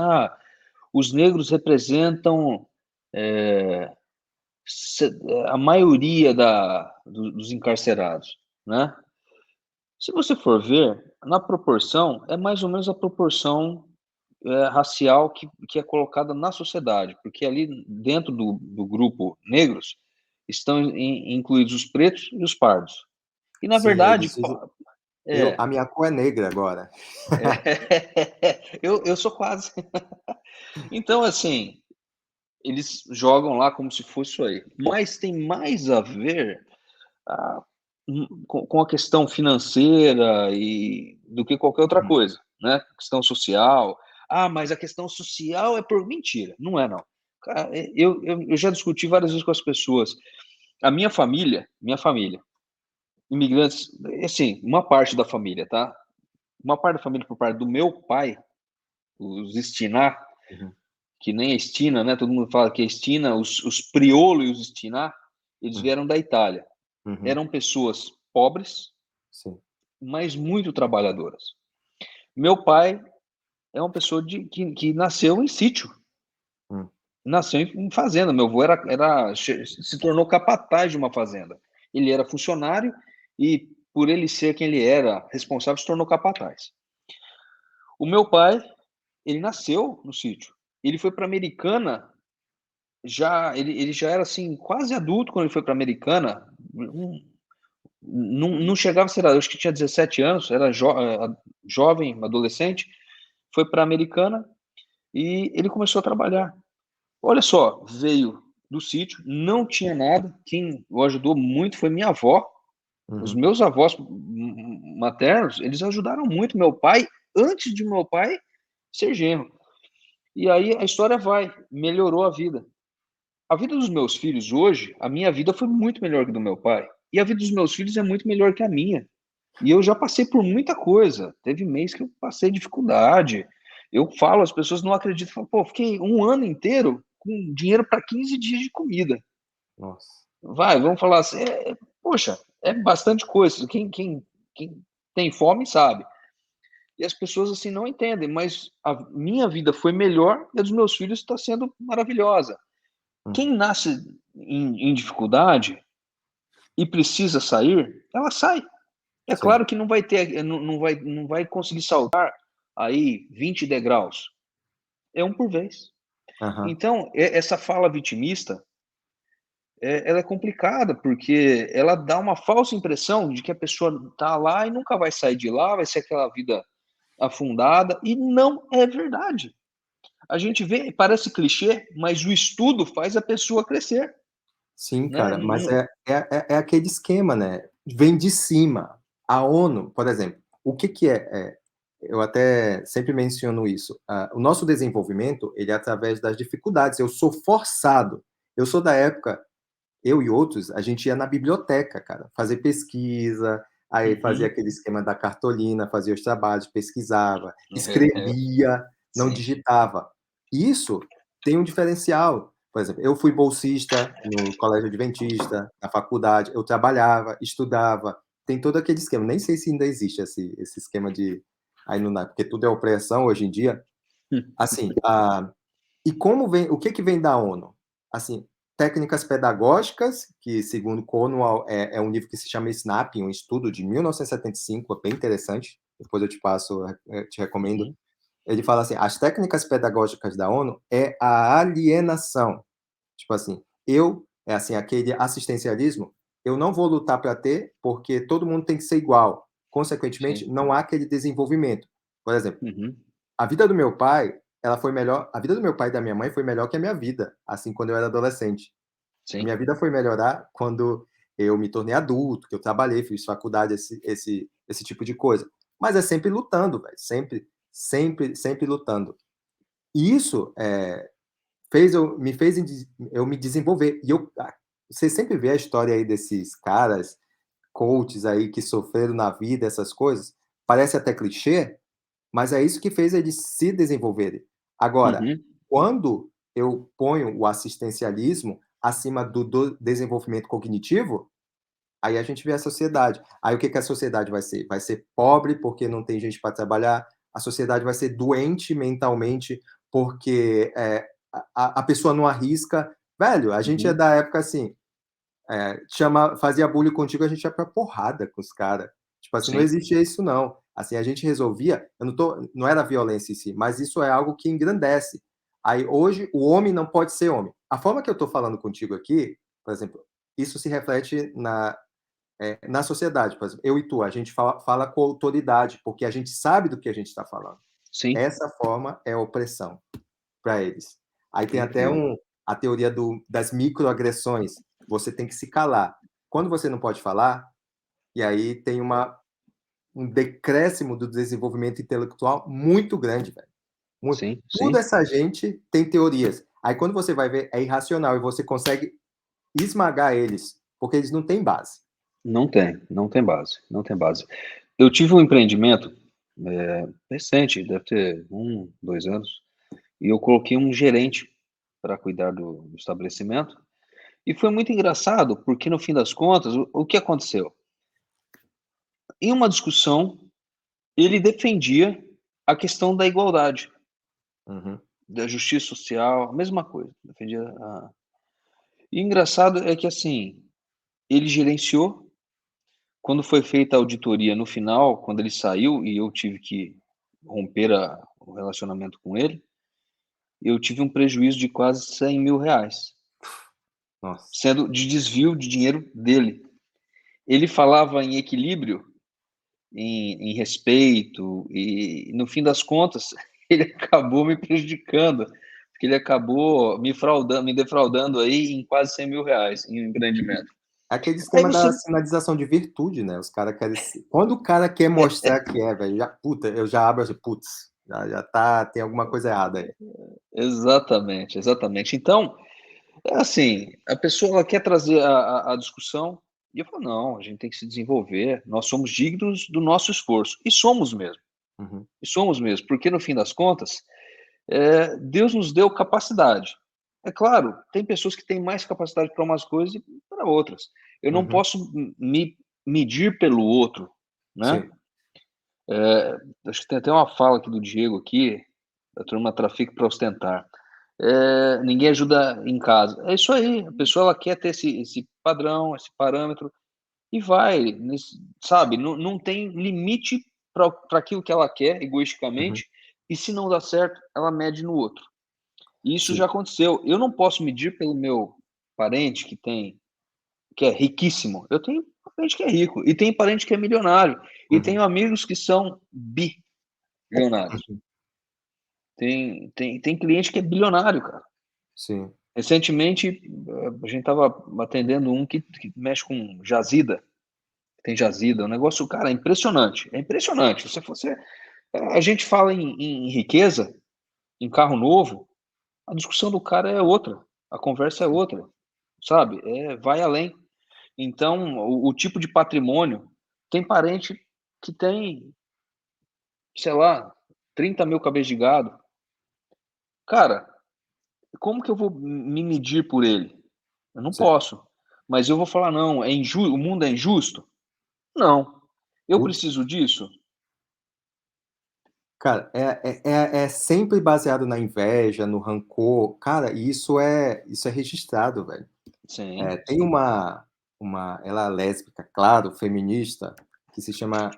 Speaker 2: os negros representam, eh, a maioria dos encarcerados, né. Se você for ver, na proporção, é mais ou menos a proporção, racial que é colocada na sociedade, porque ali dentro do grupo negros, estão incluídos os pretos e os pardos. E na
Speaker 1: Sim,
Speaker 2: verdade
Speaker 1: eles dizem.
Speaker 2: é,
Speaker 1: A minha cor é negra agora.
Speaker 2: eu sou quase. Então assim, eles jogam lá como se fosse isso aí. Mas tem mais a ver ah, com a questão financeira e do que qualquer outra
Speaker 1: Uhum,
Speaker 2: coisa, né? Questão social. Ah, mas a questão social é por mentira. Não é, não. Cara, eu já discuti várias vezes com as pessoas. A minha família, imigrantes, assim, uma parte da família, tá? Uma parte da família por parte do meu pai, os Stinar,
Speaker 1: uhum,
Speaker 2: que nem a Estina, né? Todo mundo fala que é Estina, os Priolo e os Stinar, eles
Speaker 1: uhum,
Speaker 2: vieram da Itália.
Speaker 1: uhum,
Speaker 2: Eram pessoas pobres,
Speaker 1: sim.
Speaker 2: mas muito trabalhadoras. Meu pai é uma pessoa que nasceu em sítio,
Speaker 1: Hum,
Speaker 2: nasceu em fazenda. Meu avô se tornou capataz de uma fazenda. Ele era funcionário e, por ele ser quem ele era, responsável, se tornou capataz. O meu pai, ele nasceu no sítio. Ele foi para Americana, ele já era assim, quase adulto quando ele foi para Americana. Não chegava a ser, acho que tinha 17 anos, era jovem, adolescente. Foi para Americana e ele começou a trabalhar. Olha só, veio do sítio, não tinha nada. Quem o ajudou muito foi minha avó. Os
Speaker 1: uhum,
Speaker 2: meus avós maternos, eles ajudaram muito meu pai antes de meu pai ser genro. E aí a história vai, melhorou a vida. A vida dos meus filhos hoje, a minha vida foi muito melhor que a do meu pai. E a vida dos meus filhos é muito melhor que a minha. E eu já passei por muita coisa. Teve mês que eu passei dificuldade. Eu falo, as pessoas não acreditam. Falam, pô, fiquei um ano inteiro com dinheiro para 15 dias de comida.
Speaker 1: nossa.
Speaker 2: Vai, vamos falar assim, poxa, é bastante coisa. Quem tem fome sabe. E as pessoas assim não entendem, mas a minha vida foi melhor e a dos meus filhos está sendo maravilhosa.
Speaker 1: Uhum,
Speaker 2: Quem nasce em dificuldade e precisa sair, ela sai. É
Speaker 1: sim.
Speaker 2: claro que não vai ter, não vai conseguir saltar aí 20 degraus. É um por vez.
Speaker 1: Aham,
Speaker 2: Então, essa fala vitimista, ela é complicada, porque ela dá uma falsa impressão de que a pessoa está lá e nunca vai sair de lá, vai ser aquela vida afundada, e não é verdade. A gente vê, parece clichê, mas o estudo faz a pessoa crescer,
Speaker 1: sim,
Speaker 2: né?
Speaker 1: cara, mas é aquele esquema, né? Vem de cima. A ONU, por exemplo, o que que eu até sempre menciono isso. O nosso desenvolvimento, ele é através das dificuldades. Eu sou forçado. Eu sou da época, eu e outros, a gente ia na biblioteca, cara, fazer pesquisa, aí fazia
Speaker 2: Uhum.
Speaker 1: aquele esquema da cartolina, fazia os trabalhos, pesquisava,
Speaker 2: É,
Speaker 1: escrevia, não
Speaker 2: sim.
Speaker 1: digitava. Isso tem um diferencial. Por exemplo, eu fui bolsista no colégio adventista, na faculdade, eu trabalhava, estudava, tem todo aquele esquema. Nem sei se ainda existe esse esquema de aí não dá, porque tudo é opressão hoje em dia. Assim, e como vem, o que que vem da ONU? Assim, técnicas pedagógicas, que segundo Cornwall é um livro que se chama SNAP, um estudo de 1975, é bem interessante, depois eu te passo, te recomendo.
Speaker 2: Uhum.
Speaker 1: Ele fala assim, as técnicas pedagógicas da ONU é a alienação. Tipo assim, é assim, aquele assistencialismo, eu não vou lutar para ter, porque todo mundo tem que ser igual. Consequentemente,
Speaker 2: Sim.
Speaker 1: não há aquele desenvolvimento. Por exemplo,
Speaker 2: Uhum.
Speaker 1: a vida do meu pai, ela foi melhor. A vida do meu pai e da minha mãe foi melhor que a minha vida, assim, quando eu era adolescente. A
Speaker 2: Sim.
Speaker 1: minha vida foi melhorar quando eu me tornei adulto, que eu trabalhei, fiz faculdade, esse tipo de coisa. Mas é sempre lutando, velho. Sempre, sempre, sempre lutando. E isso me fez eu me desenvolver. Você sempre vê a história aí desses caras, coaches aí que sofreram na vida, essas coisas. Parece até clichê, mas é isso que fez eles se desenvolverem. Agora,
Speaker 2: Uhum.
Speaker 1: quando eu ponho o assistencialismo acima do desenvolvimento cognitivo, aí a gente vê a sociedade. Aí o que que a sociedade vai ser? Vai ser pobre porque não tem gente para trabalhar, a sociedade vai ser doente mentalmente porque a pessoa não arrisca. Velho, a gente é
Speaker 2: Uhum.
Speaker 1: da época assim, fazia bullying contigo, a gente ia pra porrada com os caras. Tipo assim, não
Speaker 2: Sim.
Speaker 1: existia isso não. Assim, a gente resolvia, não era violência em si, mas isso é algo que engrandece. Aí hoje o homem não pode ser homem. A forma que eu tô falando contigo aqui, por exemplo, isso se reflete na sociedade. Por exemplo, eu e tu, a gente fala com autoridade, porque a gente sabe do que a gente está falando.
Speaker 2: Sim.
Speaker 1: Essa forma é opressão para eles. Aí tem até
Speaker 2: Incrível.
Speaker 1: a teoria das microagressões. Você tem que se calar. Quando você não pode falar, e aí tem um decréscimo do desenvolvimento intelectual muito grande, velho. Muito.
Speaker 2: Sim,
Speaker 1: Tudo
Speaker 2: sim.
Speaker 1: essa gente tem teorias. Aí quando você vai ver, é irracional e você consegue esmagar eles, porque eles não têm base.
Speaker 2: Não tem base, não tem base. Eu tive um empreendimento, recente, deve ter 1, 2 anos, e eu coloquei um gerente para cuidar do estabelecimento, e foi muito engraçado, porque no fim das contas, o que aconteceu? Em uma discussão, ele defendia a questão da igualdade,
Speaker 1: Uhum,
Speaker 2: da justiça social, a mesma coisa, defendia a e engraçado é que, assim, ele gerenciou, quando foi feita a auditoria no final, quando ele saiu e eu tive que romper o relacionamento com ele, eu tive um prejuízo de quase R$ 100.000,
Speaker 1: nossa.
Speaker 2: sendo de desvio de dinheiro dele. Ele falava em equilíbrio, em respeito, e no fim das contas, ele acabou me prejudicando, porque ele acabou me defraudando aí em quase R$ 100.000 em um empreendimento.
Speaker 1: É aquele
Speaker 2: Aí
Speaker 1: esquema
Speaker 2: você
Speaker 1: da sinalização de virtude, né, os cara querem quando o cara quer mostrar que é, velho, já puta, eu já abro assim: "Putz, já tá tem alguma coisa errada aí".
Speaker 2: exatamente, exatamente. Então, é assim, a pessoa ela quer trazer a discussão, e eu falo: "Não, a gente tem que se desenvolver, nós somos dignos do nosso esforço",
Speaker 1: Uhum,
Speaker 2: e somos mesmo, porque no fim das contas, Deus nos deu capacidade. É claro, tem pessoas que têm mais capacidade para umas coisas e para outras. Eu não
Speaker 1: uhum,
Speaker 2: posso me medir pelo outro, né.
Speaker 1: sim,
Speaker 2: Acho que tem até uma fala aqui do Diego aqui, a turma trafica para ostentar. Ninguém ajuda em casa. É isso aí, a pessoa ela quer ter esse padrão, esse parâmetro, e vai nesse sabe, não tem limite para aquilo que ela quer
Speaker 1: uhum,
Speaker 2: egoisticamente, e se não dá certo, ela mede no outro. E isso
Speaker 1: sim,
Speaker 2: já aconteceu. Eu não posso medir pelo meu parente que é riquíssimo. Eu tenho parente que é rico, e tem parente que é milionário, e
Speaker 1: uhum,
Speaker 2: tenho amigos que são bilionários.
Speaker 1: uhum,
Speaker 2: Tem cliente que é bilionário, cara.
Speaker 1: sim,
Speaker 2: Recentemente, a gente estava atendendo um que mexe com jazida, tem jazida, um negócio, cara, é impressionante. Se você a gente fala em riqueza, em carro novo, a discussão do cara é outra, a conversa é
Speaker 1: sim,
Speaker 2: outra, sabe, vai além. Então, o tipo de patrimônio, tem parente que tem, sei lá, 30.000 cabeças de gado. Cara, como que eu vou me medir por ele? Eu não
Speaker 1: sim.
Speaker 2: posso. Mas eu vou falar: "Não, o mundo é injusto?" Não. Eu
Speaker 1: O
Speaker 2: preciso disso?
Speaker 1: cara, é sempre baseado na inveja, no rancor. Cara, e isso é registrado, velho.
Speaker 2: Sim.
Speaker 1: Tem uma ela é lésbica, claro, feminista, que se chama,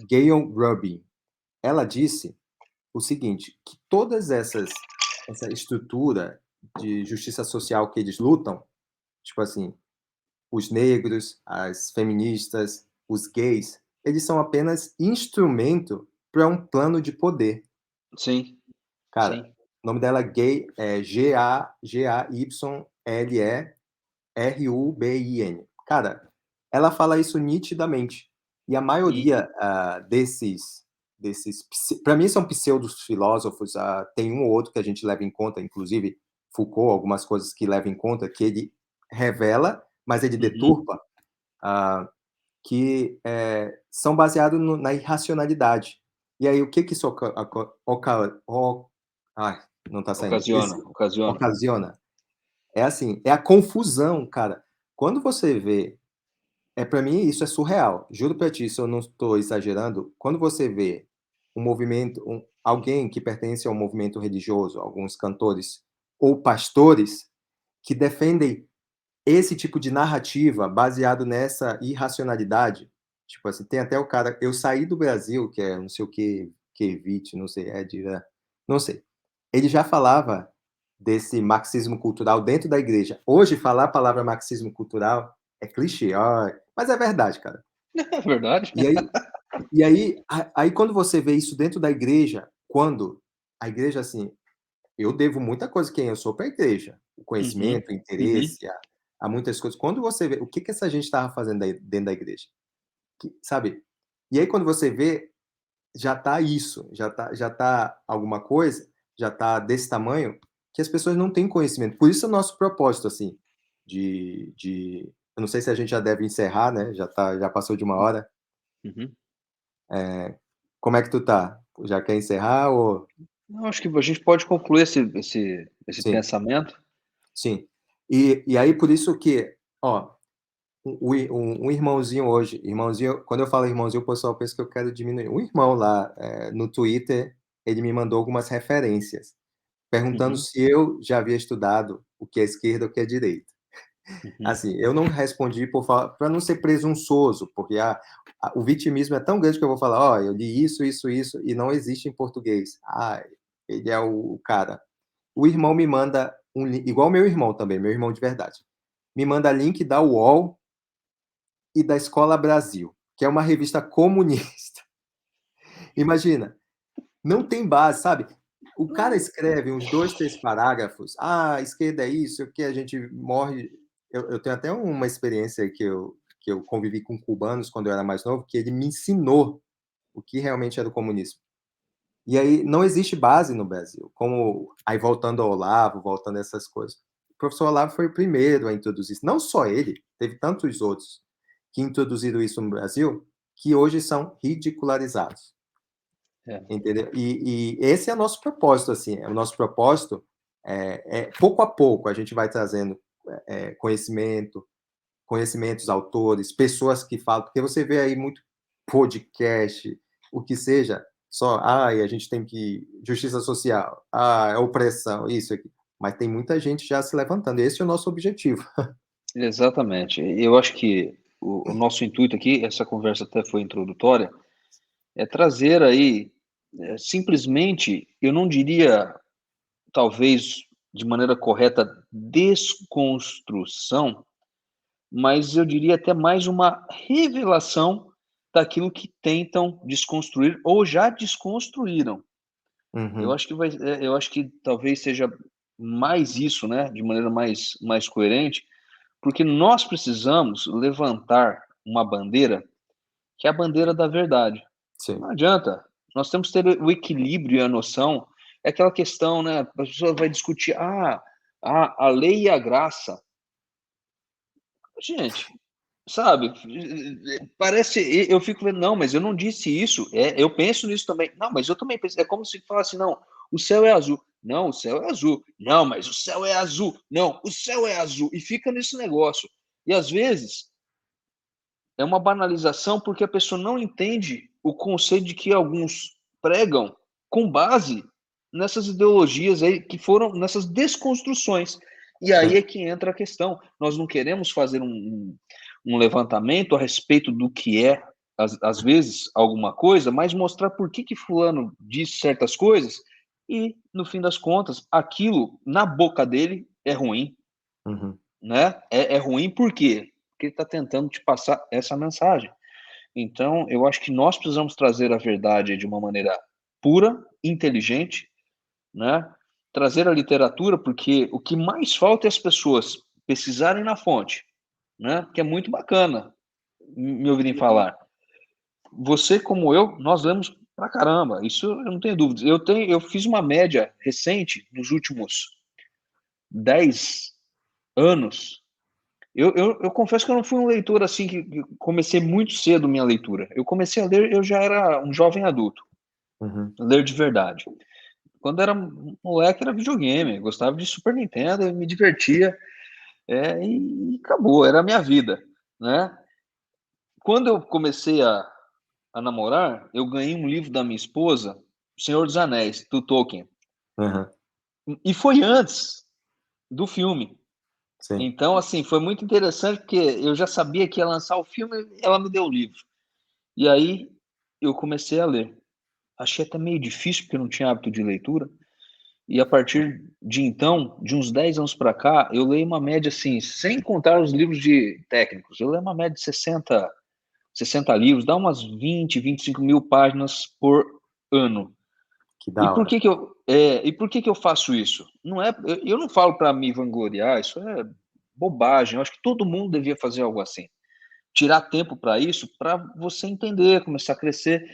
Speaker 1: Gayle Rubin. Ela disse o seguinte, que todas essa estrutura de justiça social que eles lutam, tipo assim, os negros, as feministas, os gays, eles são apenas instrumento para um plano de poder.
Speaker 2: Sim.
Speaker 1: Cara,
Speaker 2: Sim.
Speaker 1: o nome dela é Gay, é Gaylrubin. Cara, ela fala isso nitidamente. E a
Speaker 2: E
Speaker 1: maioria, desses para mim são pseudos filósofos, tem um ou outro que a gente leva em conta, inclusive Foucault, algumas coisas que leva em conta, que ele revela, mas ele
Speaker 2: uhum.
Speaker 1: deturpa, que, são baseados na irracionalidade. E aí o que que isso ai, não está saindo.
Speaker 2: Ocasiona, ocasiona.
Speaker 1: Ocasiona? É assim, é a confusão, cara. Quando você vê para mim isso é surreal, juro pra ti, se eu não estou exagerando, quando você vê um movimento alguém que pertence a um movimento religioso, alguns cantores ou pastores, que defendem esse tipo de narrativa baseado nessa irracionalidade, tipo assim, tem até o cara eu saí do Brasil, que é não sei o que Kevich, não sei, não sei. Ele já falava desse marxismo cultural dentro da igreja. Hoje falar a palavra marxismo cultural é clichê, mas é verdade, cara.
Speaker 2: É verdade.
Speaker 1: E aí aí quando você vê isso dentro da igreja, quando a igreja, assim, eu devo muita coisa quem eu sou para a igreja.
Speaker 2: Uhum,
Speaker 1: conhecimento, o
Speaker 2: uhum,
Speaker 1: interesse a muitas coisas. Quando você vê o que que essa gente estava fazendo aí dentro da igreja, sabe? E aí quando você vê, já está isso, já tá alguma coisa, já está desse tamanho, que as pessoas não têm conhecimento. Por isso o nosso propósito, assim, eu não sei se a gente já deve encerrar, né, já passou de uma hora.
Speaker 2: uhum.
Speaker 1: Como é que tu tá? Já quer encerrar ou
Speaker 2: Eu acho que a gente pode concluir esse
Speaker 1: sim,
Speaker 2: pensamento.
Speaker 1: sim. E aí por isso que, ó, um irmãozinho hoje, irmãozinho, quando eu falo irmãozinho, o pessoal pensa que eu quero diminuir. Um irmão lá, no Twitter, ele me mandou algumas referências, perguntando
Speaker 2: Uhum,
Speaker 1: se eu já havia estudado o que é esquerda, o que é direita.
Speaker 2: uhum.
Speaker 1: Assim, eu não respondi para não ser presunçoso, porque o vitimismo é tão grande que eu vou falar: "Ó, eu li isso, isso, isso", e não existe em português. Ah, ele é o cara. O irmão me manda um lin igual meu irmão também, meu irmão de verdade. Me manda link da UOL e da Escola Brasil, que é uma revista comunista. Imagina, não tem base, sabe. O cara escreve uns 2, 3 parágrafos: "Ah, a esquerda é isso, o que a gente morre". Eu tenho até uma experiência que eu convivi com cubanos quando eu era mais novo, que ele me ensinou o que realmente era o comunismo. E aí não existe base no Brasil, como aí voltando ao Olavo, voltando a essas coisas. O professor Olavo foi o primeiro a introduzir isso, não só ele, teve tantos outros que introduziram isso no Brasil, que hoje são ridicularizados.
Speaker 2: É,
Speaker 1: Entendeu? E esse é o nosso propósito, assim, o nosso propósito pouco a pouco a gente vai trazendo conhecimentos, autores, pessoas que falam, porque você vê aí muito podcast, o que seja, só, ai, a gente tem que, justiça social, é opressão, isso aqui, mas tem muita gente já se levantando, esse é o nosso objetivo.
Speaker 2: exatamente. Eu acho que o nosso intuito aqui, essa conversa até foi introdutória, é trazer aí, simplesmente, eu não diria, talvez, de maneira correta, desconstrução, mas eu diria até mais uma revelação daquilo que tentam desconstruir ou já desconstruíram. Eu
Speaker 1: Uhum,
Speaker 2: acho que eu acho que talvez seja mais isso, né, de maneira mais coerente, porque nós precisamos levantar uma bandeira, que é a bandeira da verdade.
Speaker 1: sim.
Speaker 2: Não adianta, nós temos que ter o equilíbrio e a noção, é aquela questão, né, a pessoa vai discutir: "Ah, a lei e a graça". Gente, sabe, parece, eu fico vendo: "Não, mas eu não disse isso". Eu penso nisso também. "Não, mas eu também penso", é como se falasse: "Não, o céu é azul". "Não, o céu é azul". "Não, mas o céu é azul". "Não, o céu é azul". E fica nesse negócio. E às vezes é uma banalização, porque a pessoa não entende o conceito de que alguns pregam com base nessas ideologias aí que foram nessas desconstruções. E aí
Speaker 1: Sim.
Speaker 2: é que entra a questão. Nós não queremos fazer um levantamento a respeito do que é, às vezes, alguma coisa, mas mostrar por que fulano diz certas coisas e, no fim das contas, aquilo na boca dele é ruim,
Speaker 1: Uhum,
Speaker 2: né? É ruim por quê? Porque ele está tentando te passar essa mensagem. Então, eu acho que nós precisamos trazer a verdade de uma maneira pura, inteligente, né? Trazer a literatura, porque o que mais falta é as pessoas pesquisarem na fonte, né? Que é muito bacana me ouvirem falar. Você, como eu, nós lemos pra caramba, isso eu não tenho dúvidas. Eu fiz uma média recente, nos últimos 10 anos. Eu confesso que eu não fui um leitor assim que comecei muito cedo minha leitura. Eu comecei a ler, eu já era um jovem adulto,
Speaker 1: uhum.
Speaker 2: ler de verdade. Quando era moleque era videogame, gostava de Super Nintendo, me divertia, e acabou, era a minha vida, né. Quando eu comecei a namorar, eu ganhei um livro da minha esposa, O Senhor dos Anéis, do Tolkien,
Speaker 1: Aham,
Speaker 2: e foi antes do filme.
Speaker 1: sim.
Speaker 2: Então, assim, foi muito interessante, porque eu já sabia que ia lançar o filme, ela me deu o livro. E aí eu comecei a ler. Achei até meio difícil, porque eu não tinha hábito de leitura. E a partir de então, de uns 10 anos para cá, eu leio uma média assim, sem contar os livros de técnicos, eu leio uma média de 60 livros, dá umas 20, 25 mil páginas por ano.
Speaker 1: Que
Speaker 2: E
Speaker 1: da
Speaker 2: por
Speaker 1: hora.
Speaker 2: que que eu E por que eu faço isso? Não é, eu não falo para me vangloriar, isso é bobagem. Eu acho que todo mundo devia fazer algo assim. Tirar tempo para isso, para você entender, começar a crescer.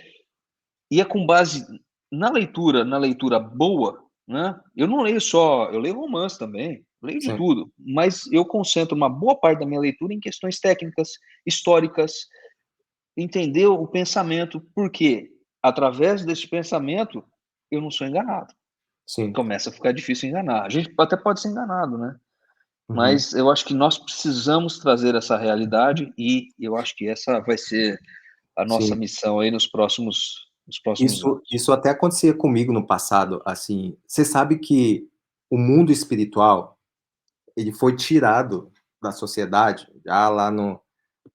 Speaker 2: E é com base na leitura boa, né? Eu não leio só, eu leio romance também, leio de
Speaker 1: Sim,
Speaker 2: tudo, mas eu concentro uma boa parte da minha leitura em questões técnicas, históricas, entender o pensamento, porque através desse pensamento eu não sou enganado.
Speaker 1: sim.
Speaker 2: Começa a ficar difícil enganar. A gente até pode ser enganado, né?
Speaker 1: Uhum.
Speaker 2: Mas eu acho que nós precisamos trazer essa realidade e eu acho que essa vai ser a nossa
Speaker 1: Sim.
Speaker 2: missão aí nos próximos anos.
Speaker 1: Isso até acontecia comigo no passado, assim, você sabe que o mundo espiritual, ele foi tirado da sociedade já lá no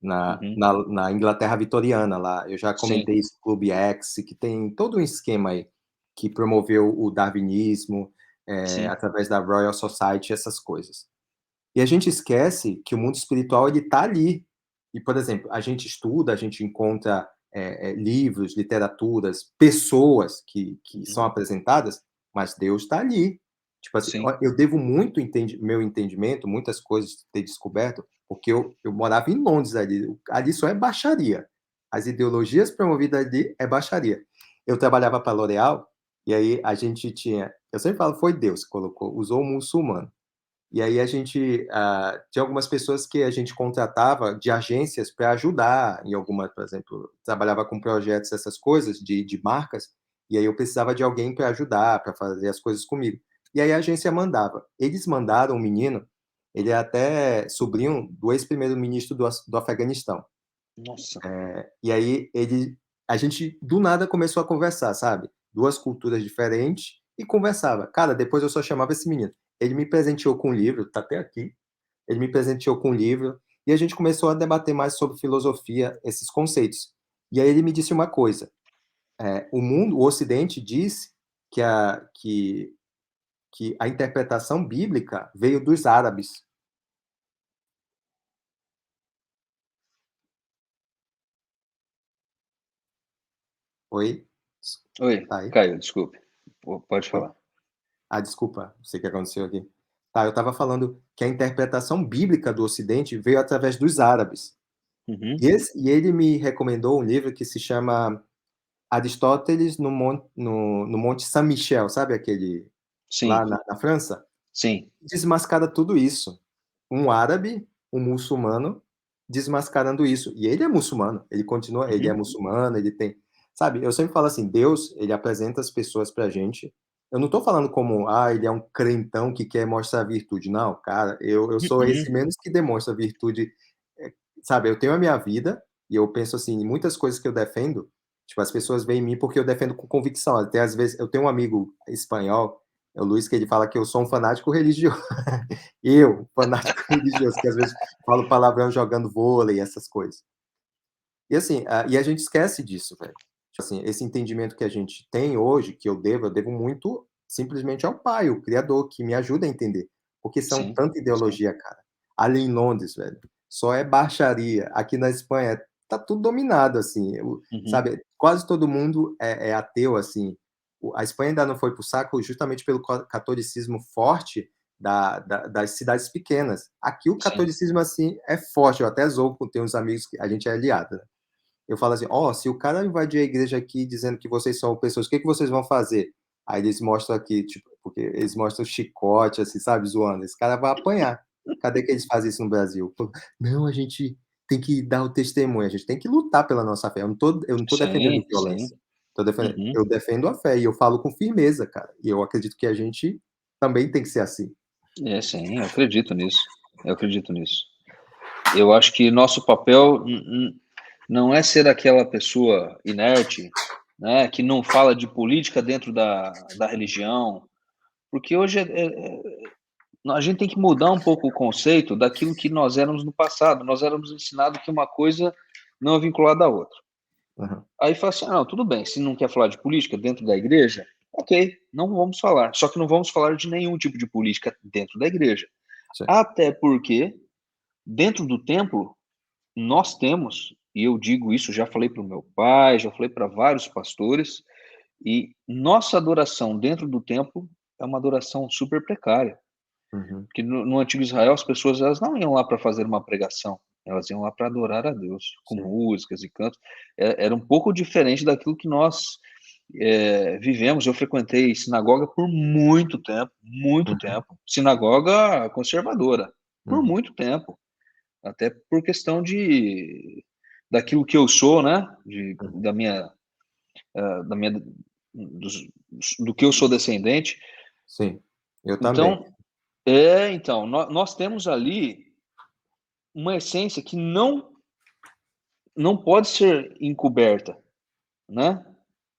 Speaker 2: Uhum.
Speaker 1: na Inglaterra vitoriana lá, eu já
Speaker 2: Sim,
Speaker 1: comentei isso, Clube X, que tem todo um esquema aí, que promoveu o darwinismo,
Speaker 2: sim,
Speaker 1: através da Royal Society, essas coisas. E a gente esquece que o mundo espiritual ele está ali. E, por exemplo, a gente estuda, a gente encontra livros, literaturas, pessoas que
Speaker 2: uhum,
Speaker 1: são apresentadas, mas Deus está ali. Tipo assim,
Speaker 2: sim,
Speaker 1: eu devo muito meu entendimento, muitas coisas ter descoberto, porque eu morava em Londres ali. Ali só é baixaria. As ideologias promovidas ali é baixaria. Eu trabalhava para a L'Oréal, e aí a gente tinha. Eu sempre falo, foi Deus que colocou, usou o muçulmano. E aí a gente, tinha algumas pessoas que a gente contratava de agências para ajudar em alguma, por exemplo, trabalhava com projetos, essas coisas de marcas, e aí eu precisava de alguém para ajudar, para fazer as coisas comigo. E aí a agência mandava. Eles mandaram um menino, ele é até sobrinho do ex-primeiro-ministro do Afeganistão.
Speaker 2: nossa,
Speaker 1: E aí a gente do nada começou a conversar, sabe? Duas culturas diferentes e conversava. Cara, depois eu só chamava esse menino. Ele me presenteou com um livro, tá até aqui. Ele me presenteou com um livro e a gente começou a debater mais sobre filosofia, esses conceitos. E aí ele me disse uma coisa: o mundo, o Ocidente diz que que a interpretação bíblica veio dos árabes. Oi,
Speaker 2: oi,
Speaker 1: tá aí?
Speaker 2: caiu, desculpe, pode
Speaker 1: Oi?
Speaker 2: falar.
Speaker 1: Ah, desculpa, não sei o que aconteceu aqui. Tá, eu estava falando que a interpretação bíblica do Ocidente veio através dos árabes.
Speaker 2: Uhum,
Speaker 1: E ele me recomendou um livro que se chama Aristóteles no Monte Saint-Michel, sabe aquele lá
Speaker 2: sim,
Speaker 1: na França?
Speaker 2: sim,
Speaker 1: Desmascara tudo isso. Um árabe, um muçulmano, desmascarando isso. E ele é muçulmano, ele continua, ele é
Speaker 2: uhum,
Speaker 1: muçulmano, ele tem. Sabe, eu sempre falo assim: Deus, ele apresenta as pessoas pra gente. Eu não tô falando como, ele é um crentão que quer mostrar virtude. Não, cara, eu sou esse
Speaker 2: uhum,
Speaker 1: menos que demonstra virtude. é, Sabe, eu tenho a minha vida e eu penso assim, em muitas coisas que eu defendo, tipo, as pessoas veem em mim porque eu defendo com convicção. Até às vezes, eu tenho um amigo espanhol, é o Luiz, que ele fala que eu sou um fanático religioso. Eu, fanático religioso, que às vezes falo palavrão jogando vôlei, essas coisas. E assim, e a gente esquece disso, velho. Tipo assim, esse entendimento que a gente tem hoje, que eu devo muito simplesmente ao Pai, o Criador, que me ajuda a entender. Porque são
Speaker 2: sim,
Speaker 1: tanta
Speaker 2: sim,
Speaker 1: ideologia, cara. Ali em Londres, velho, só é baixaria. Aqui na Espanha tá tudo dominado, assim.
Speaker 2: uhum,
Speaker 1: Sabe, quase todo mundo é ateu, assim. A Espanha ainda não foi pro saco justamente pelo catolicismo forte das cidades pequenas. Aqui o
Speaker 2: sim,
Speaker 1: catolicismo, assim, é forte. Eu até zoo com tem uns amigos que a gente é aliado, né? Eu falo assim: ó, se o cara invadir a igreja aqui dizendo que vocês são pessoas, o que que vocês vão fazer? Aí eles mostram aqui, tipo, porque eles mostram chicote, assim, sabe, zoando. Esse cara vai apanhar. Cadê que eles fazem isso no Brasil? Pô, não, a gente tem que dar o testemunho, a gente tem que lutar pela nossa fé. Eu não tô defendendo
Speaker 2: sim, sim,
Speaker 1: violência. Tô defendendo,
Speaker 2: uhum.
Speaker 1: eu defendo a fé e eu falo com firmeza, cara. E eu acredito que a gente também tem que ser assim.
Speaker 2: Sim, eu acredito nisso. Eu acho que nosso papel não é ser aquela pessoa inerte, né, que não fala de política dentro da religião, porque hoje a gente tem que mudar um pouco o conceito daquilo que nós éramos no passado. Nós éramos ensinados que uma coisa não é vinculada à outra.
Speaker 1: Aham,
Speaker 2: Aí fala assim: não, tudo bem, se não quer falar de política dentro da igreja, ok, não vamos falar. Só que não vamos falar de nenhum tipo de política dentro da igreja.
Speaker 1: sim.
Speaker 2: Até porque, dentro do templo, nós temos, e eu digo isso, já falei para o meu pai, já falei para vários pastores, E nossa adoração dentro do templo é uma adoração super precária,
Speaker 1: Uhum.
Speaker 2: porque no antigo Israel as pessoas elas não iam lá para fazer uma pregação, elas iam lá para adorar a Deus, com
Speaker 1: Sim.
Speaker 2: músicas e cantos. Era um pouco diferente daquilo que nós, vivemos. Eu frequentei sinagoga por muito
Speaker 1: Uhum.
Speaker 2: tempo, sinagoga conservadora, por
Speaker 1: Uhum.
Speaker 2: muito tempo, até por questão de daquilo que eu sou, né, de
Speaker 1: Uhum.
Speaker 2: da minha dos do que eu sou descendente.
Speaker 1: Sim, eu também.
Speaker 2: Então então, nós temos ali uma essência que não pode ser encoberta, né,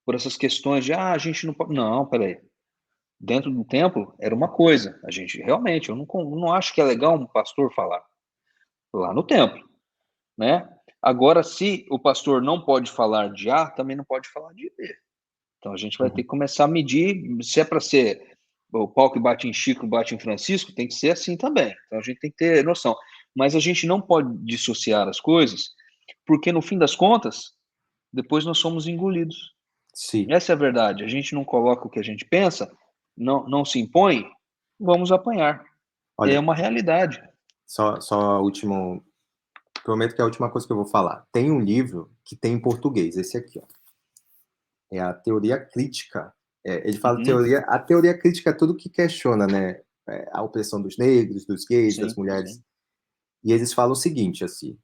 Speaker 2: por essas questões de: "Ah, a gente não pode", não, espera aí, dentro do templo era uma coisa, a gente realmente, eu não acho que é legal um pastor falar, lá no templo, né. Agora se o pastor não pode falar de A, também não pode falar de B. Então a gente vai ter
Speaker 1: Uhum.
Speaker 2: que começar a medir, se é para ser o pau que bate em Chico, bate em Francisco, tem que ser assim também. Então a gente tem que ter noção. Mas a gente não pode dissociar as coisas, porque no fim das contas, depois nós somos engolidos.
Speaker 1: Sim.
Speaker 2: Essa é a verdade. A gente não coloca o que a gente pensa, não se impõe, vamos apanhar. É
Speaker 1: Olha,
Speaker 2: uma realidade.
Speaker 1: só a último prometo que é a última coisa que eu vou falar. Tem um livro que tem em português, esse aqui, ó, é a Teoria Crítica. Ele fala
Speaker 2: Uhum,
Speaker 1: a teoria crítica é tudo que questiona, né, a opressão dos negros, dos gays, das
Speaker 2: sim,
Speaker 1: mulheres.
Speaker 2: sim.
Speaker 1: E eles falam o seguinte, assim: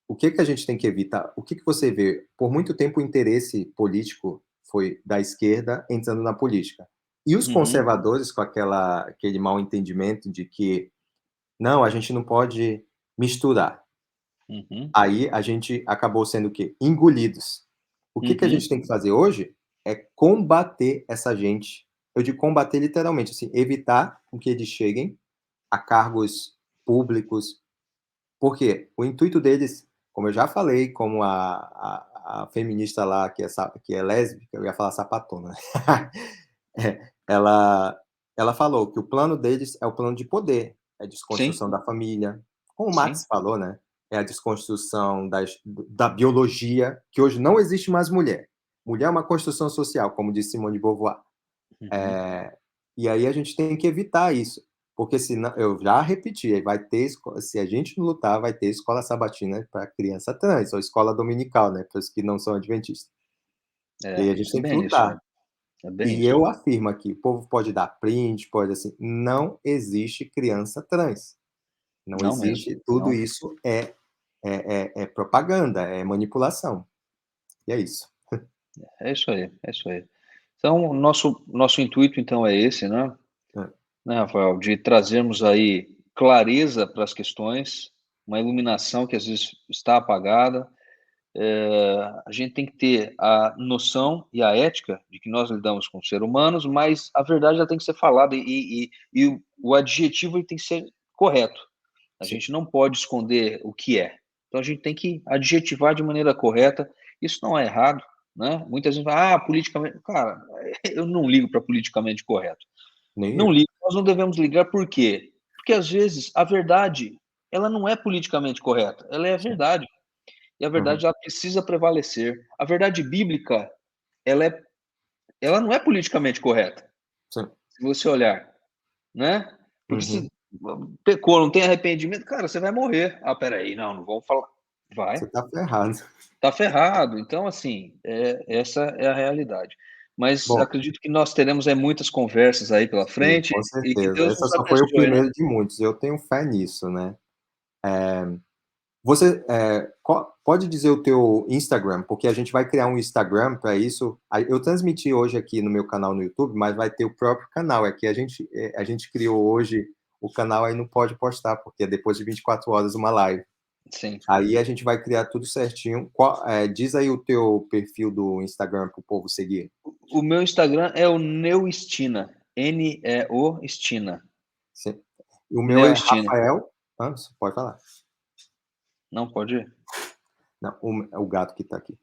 Speaker 1: o que que a gente tem que evitar? O que que você vê? Por muito tempo o interesse político foi da esquerda entrando na política. E os
Speaker 2: Uhum,
Speaker 1: conservadores com aquele mal entendimento de que não, a gente não pode misturar.
Speaker 2: uhum,
Speaker 1: Aí a gente acabou sendo o quê? Engolidos. O que que a gente
Speaker 2: uhum,
Speaker 1: tem que fazer hoje é combater essa gente. Eu digo combater literalmente, assim, evitar com que eles cheguem a cargos públicos, porque o intuito deles, como eu já falei, como a feminista lá que é lésbica, eu ia falar sapatona, né? Ela falou que o plano deles é o plano de poder, é a
Speaker 2: sim,
Speaker 1: desconstrução da família, como o
Speaker 2: sim,
Speaker 1: Marx falou, né, é a desconstrução da biologia, que hoje não existe mais mulher. Mulher é uma construção social, como disse Simone de Beauvoir.
Speaker 2: uhum.
Speaker 1: E aí a gente tem que evitar isso, porque senão eu já repeti, vai ter se a gente não lutar, vai ter escola sabatina para criança trans, ou escola dominical, né, para os que não são adventistas. E aí a gente
Speaker 2: É
Speaker 1: tem que
Speaker 2: bem isso
Speaker 1: lutar.
Speaker 2: aí, é bem
Speaker 1: E
Speaker 2: isso.
Speaker 1: eu afirmo aqui, o povo pode dar print, pode assim, não existe criança trans. Não
Speaker 2: Não mesmo,
Speaker 1: existe, tudo
Speaker 2: não.
Speaker 1: isso é propaganda, é manipulação. E é isso.
Speaker 2: É isso aí, é isso aí. Então, o nosso intuito então é esse,
Speaker 1: Hã,
Speaker 2: né, Rafael, de trazermos aí clareza para as questões, uma iluminação que às vezes está apagada. A gente tem que ter a noção e a ética de que nós lidamos com seres humanos, mas a verdade ela tem que ser falada e o adjetivo ele tem que ser correto. A
Speaker 1: sim.
Speaker 2: gente não pode esconder o que é. Então a gente tem que adjetivar de maneira correta. Isso não é errado, né? Muitas vezes fala: "Ah, politicamente", cara, eu não ligo para politicamente correto.
Speaker 1: Nem
Speaker 2: Não
Speaker 1: eu.
Speaker 2: ligo, nós não devemos ligar por quê? Porque às vezes a verdade, ela não é politicamente correta, ela é a
Speaker 1: Sim.
Speaker 2: verdade, e a
Speaker 1: Uhum.
Speaker 2: verdade ela precisa prevalecer. A verdade bíblica, ela é ela não é politicamente correta,
Speaker 1: Sim.
Speaker 2: se você olhar, né? Porque
Speaker 1: Uhum.
Speaker 2: se pecou, não tem arrependimento, cara, você vai morrer. "Ah, espera aí, não vamos falar", vai,
Speaker 1: Você tá ferrado.
Speaker 2: tá ferrado. Então, assim, essa é a realidade. Mas
Speaker 1: Bom,
Speaker 2: acredito que nós teremos, muitas conversas aí pela
Speaker 1: sim,
Speaker 2: frente
Speaker 1: com
Speaker 2: e que
Speaker 1: certeza.
Speaker 2: Deus
Speaker 1: Essa
Speaker 2: nos
Speaker 1: só foi o
Speaker 2: abençoe, né?
Speaker 1: primeiro de muitos, eu tenho fé nisso, né. Você, pode dizer o teu Instagram, porque a gente vai criar um Instagram para isso. Eu transmiti hoje aqui no meu canal no YouTube, mas vai ter o próprio canal. É que a gente criou hoje o canal, aí não pode postar, porque é depois de 24 horas uma live.
Speaker 2: Sim.
Speaker 1: Aí a gente vai criar tudo certinho. Diz aí o teu perfil do Instagram para o povo seguir.
Speaker 2: O meu Instagram é o Neuestina, Neo Estina,
Speaker 1: Sim. O meu é
Speaker 2: Neuestina.
Speaker 1: Rafael você pode falar.
Speaker 2: Não, pode ir.
Speaker 1: Não, o gato que está aqui.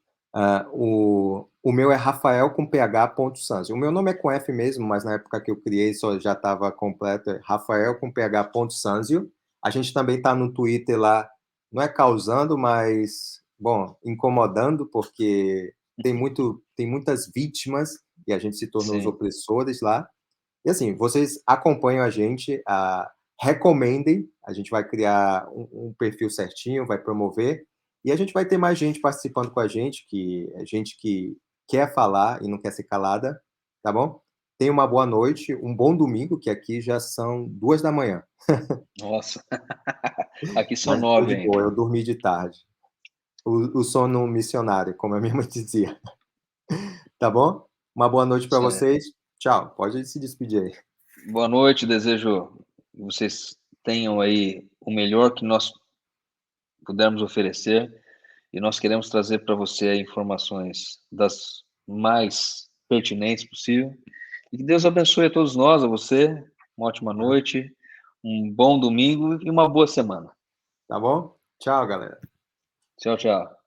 Speaker 1: O meu é Rafael com PH ponto Sanzio. O meu nome é com F mesmo, mas na época que eu criei só já estava completo, é Rafael com PH ponto Sanzio. A gente também está no Twitter lá, não é causando, mas, bom, incomodando, porque tem muitas vítimas e a gente se tornou os
Speaker 2: Sim.
Speaker 1: opressores lá. E assim, vocês acompanham a gente, recomendem, a gente vai criar um perfil certinho, vai promover, e a gente vai ter mais gente participando com a gente, que é gente que quer falar e não quer ser calada, tá bom? Tenha uma boa noite, um bom domingo, que aqui já são 2 da manhã.
Speaker 2: Nossa, aqui são
Speaker 1: Mas estou
Speaker 2: 9
Speaker 1: de boa,
Speaker 2: ainda.
Speaker 1: eu dormi de tarde. O sono missionário, como a minha mãe dizia. Tá bom? Uma boa noite para
Speaker 2: Certo.
Speaker 1: vocês. Tchau, pode se despedir aí.
Speaker 2: Boa noite, desejo que vocês tenham aí o melhor que nós pudermos oferecer, e nós queremos trazer para você informações das mais pertinentes possível. E que Deus abençoe a todos nós, a você, uma ótima noite, um bom domingo e uma boa semana.
Speaker 1: Tá bom? Tchau, galera.
Speaker 2: Tchau, tchau.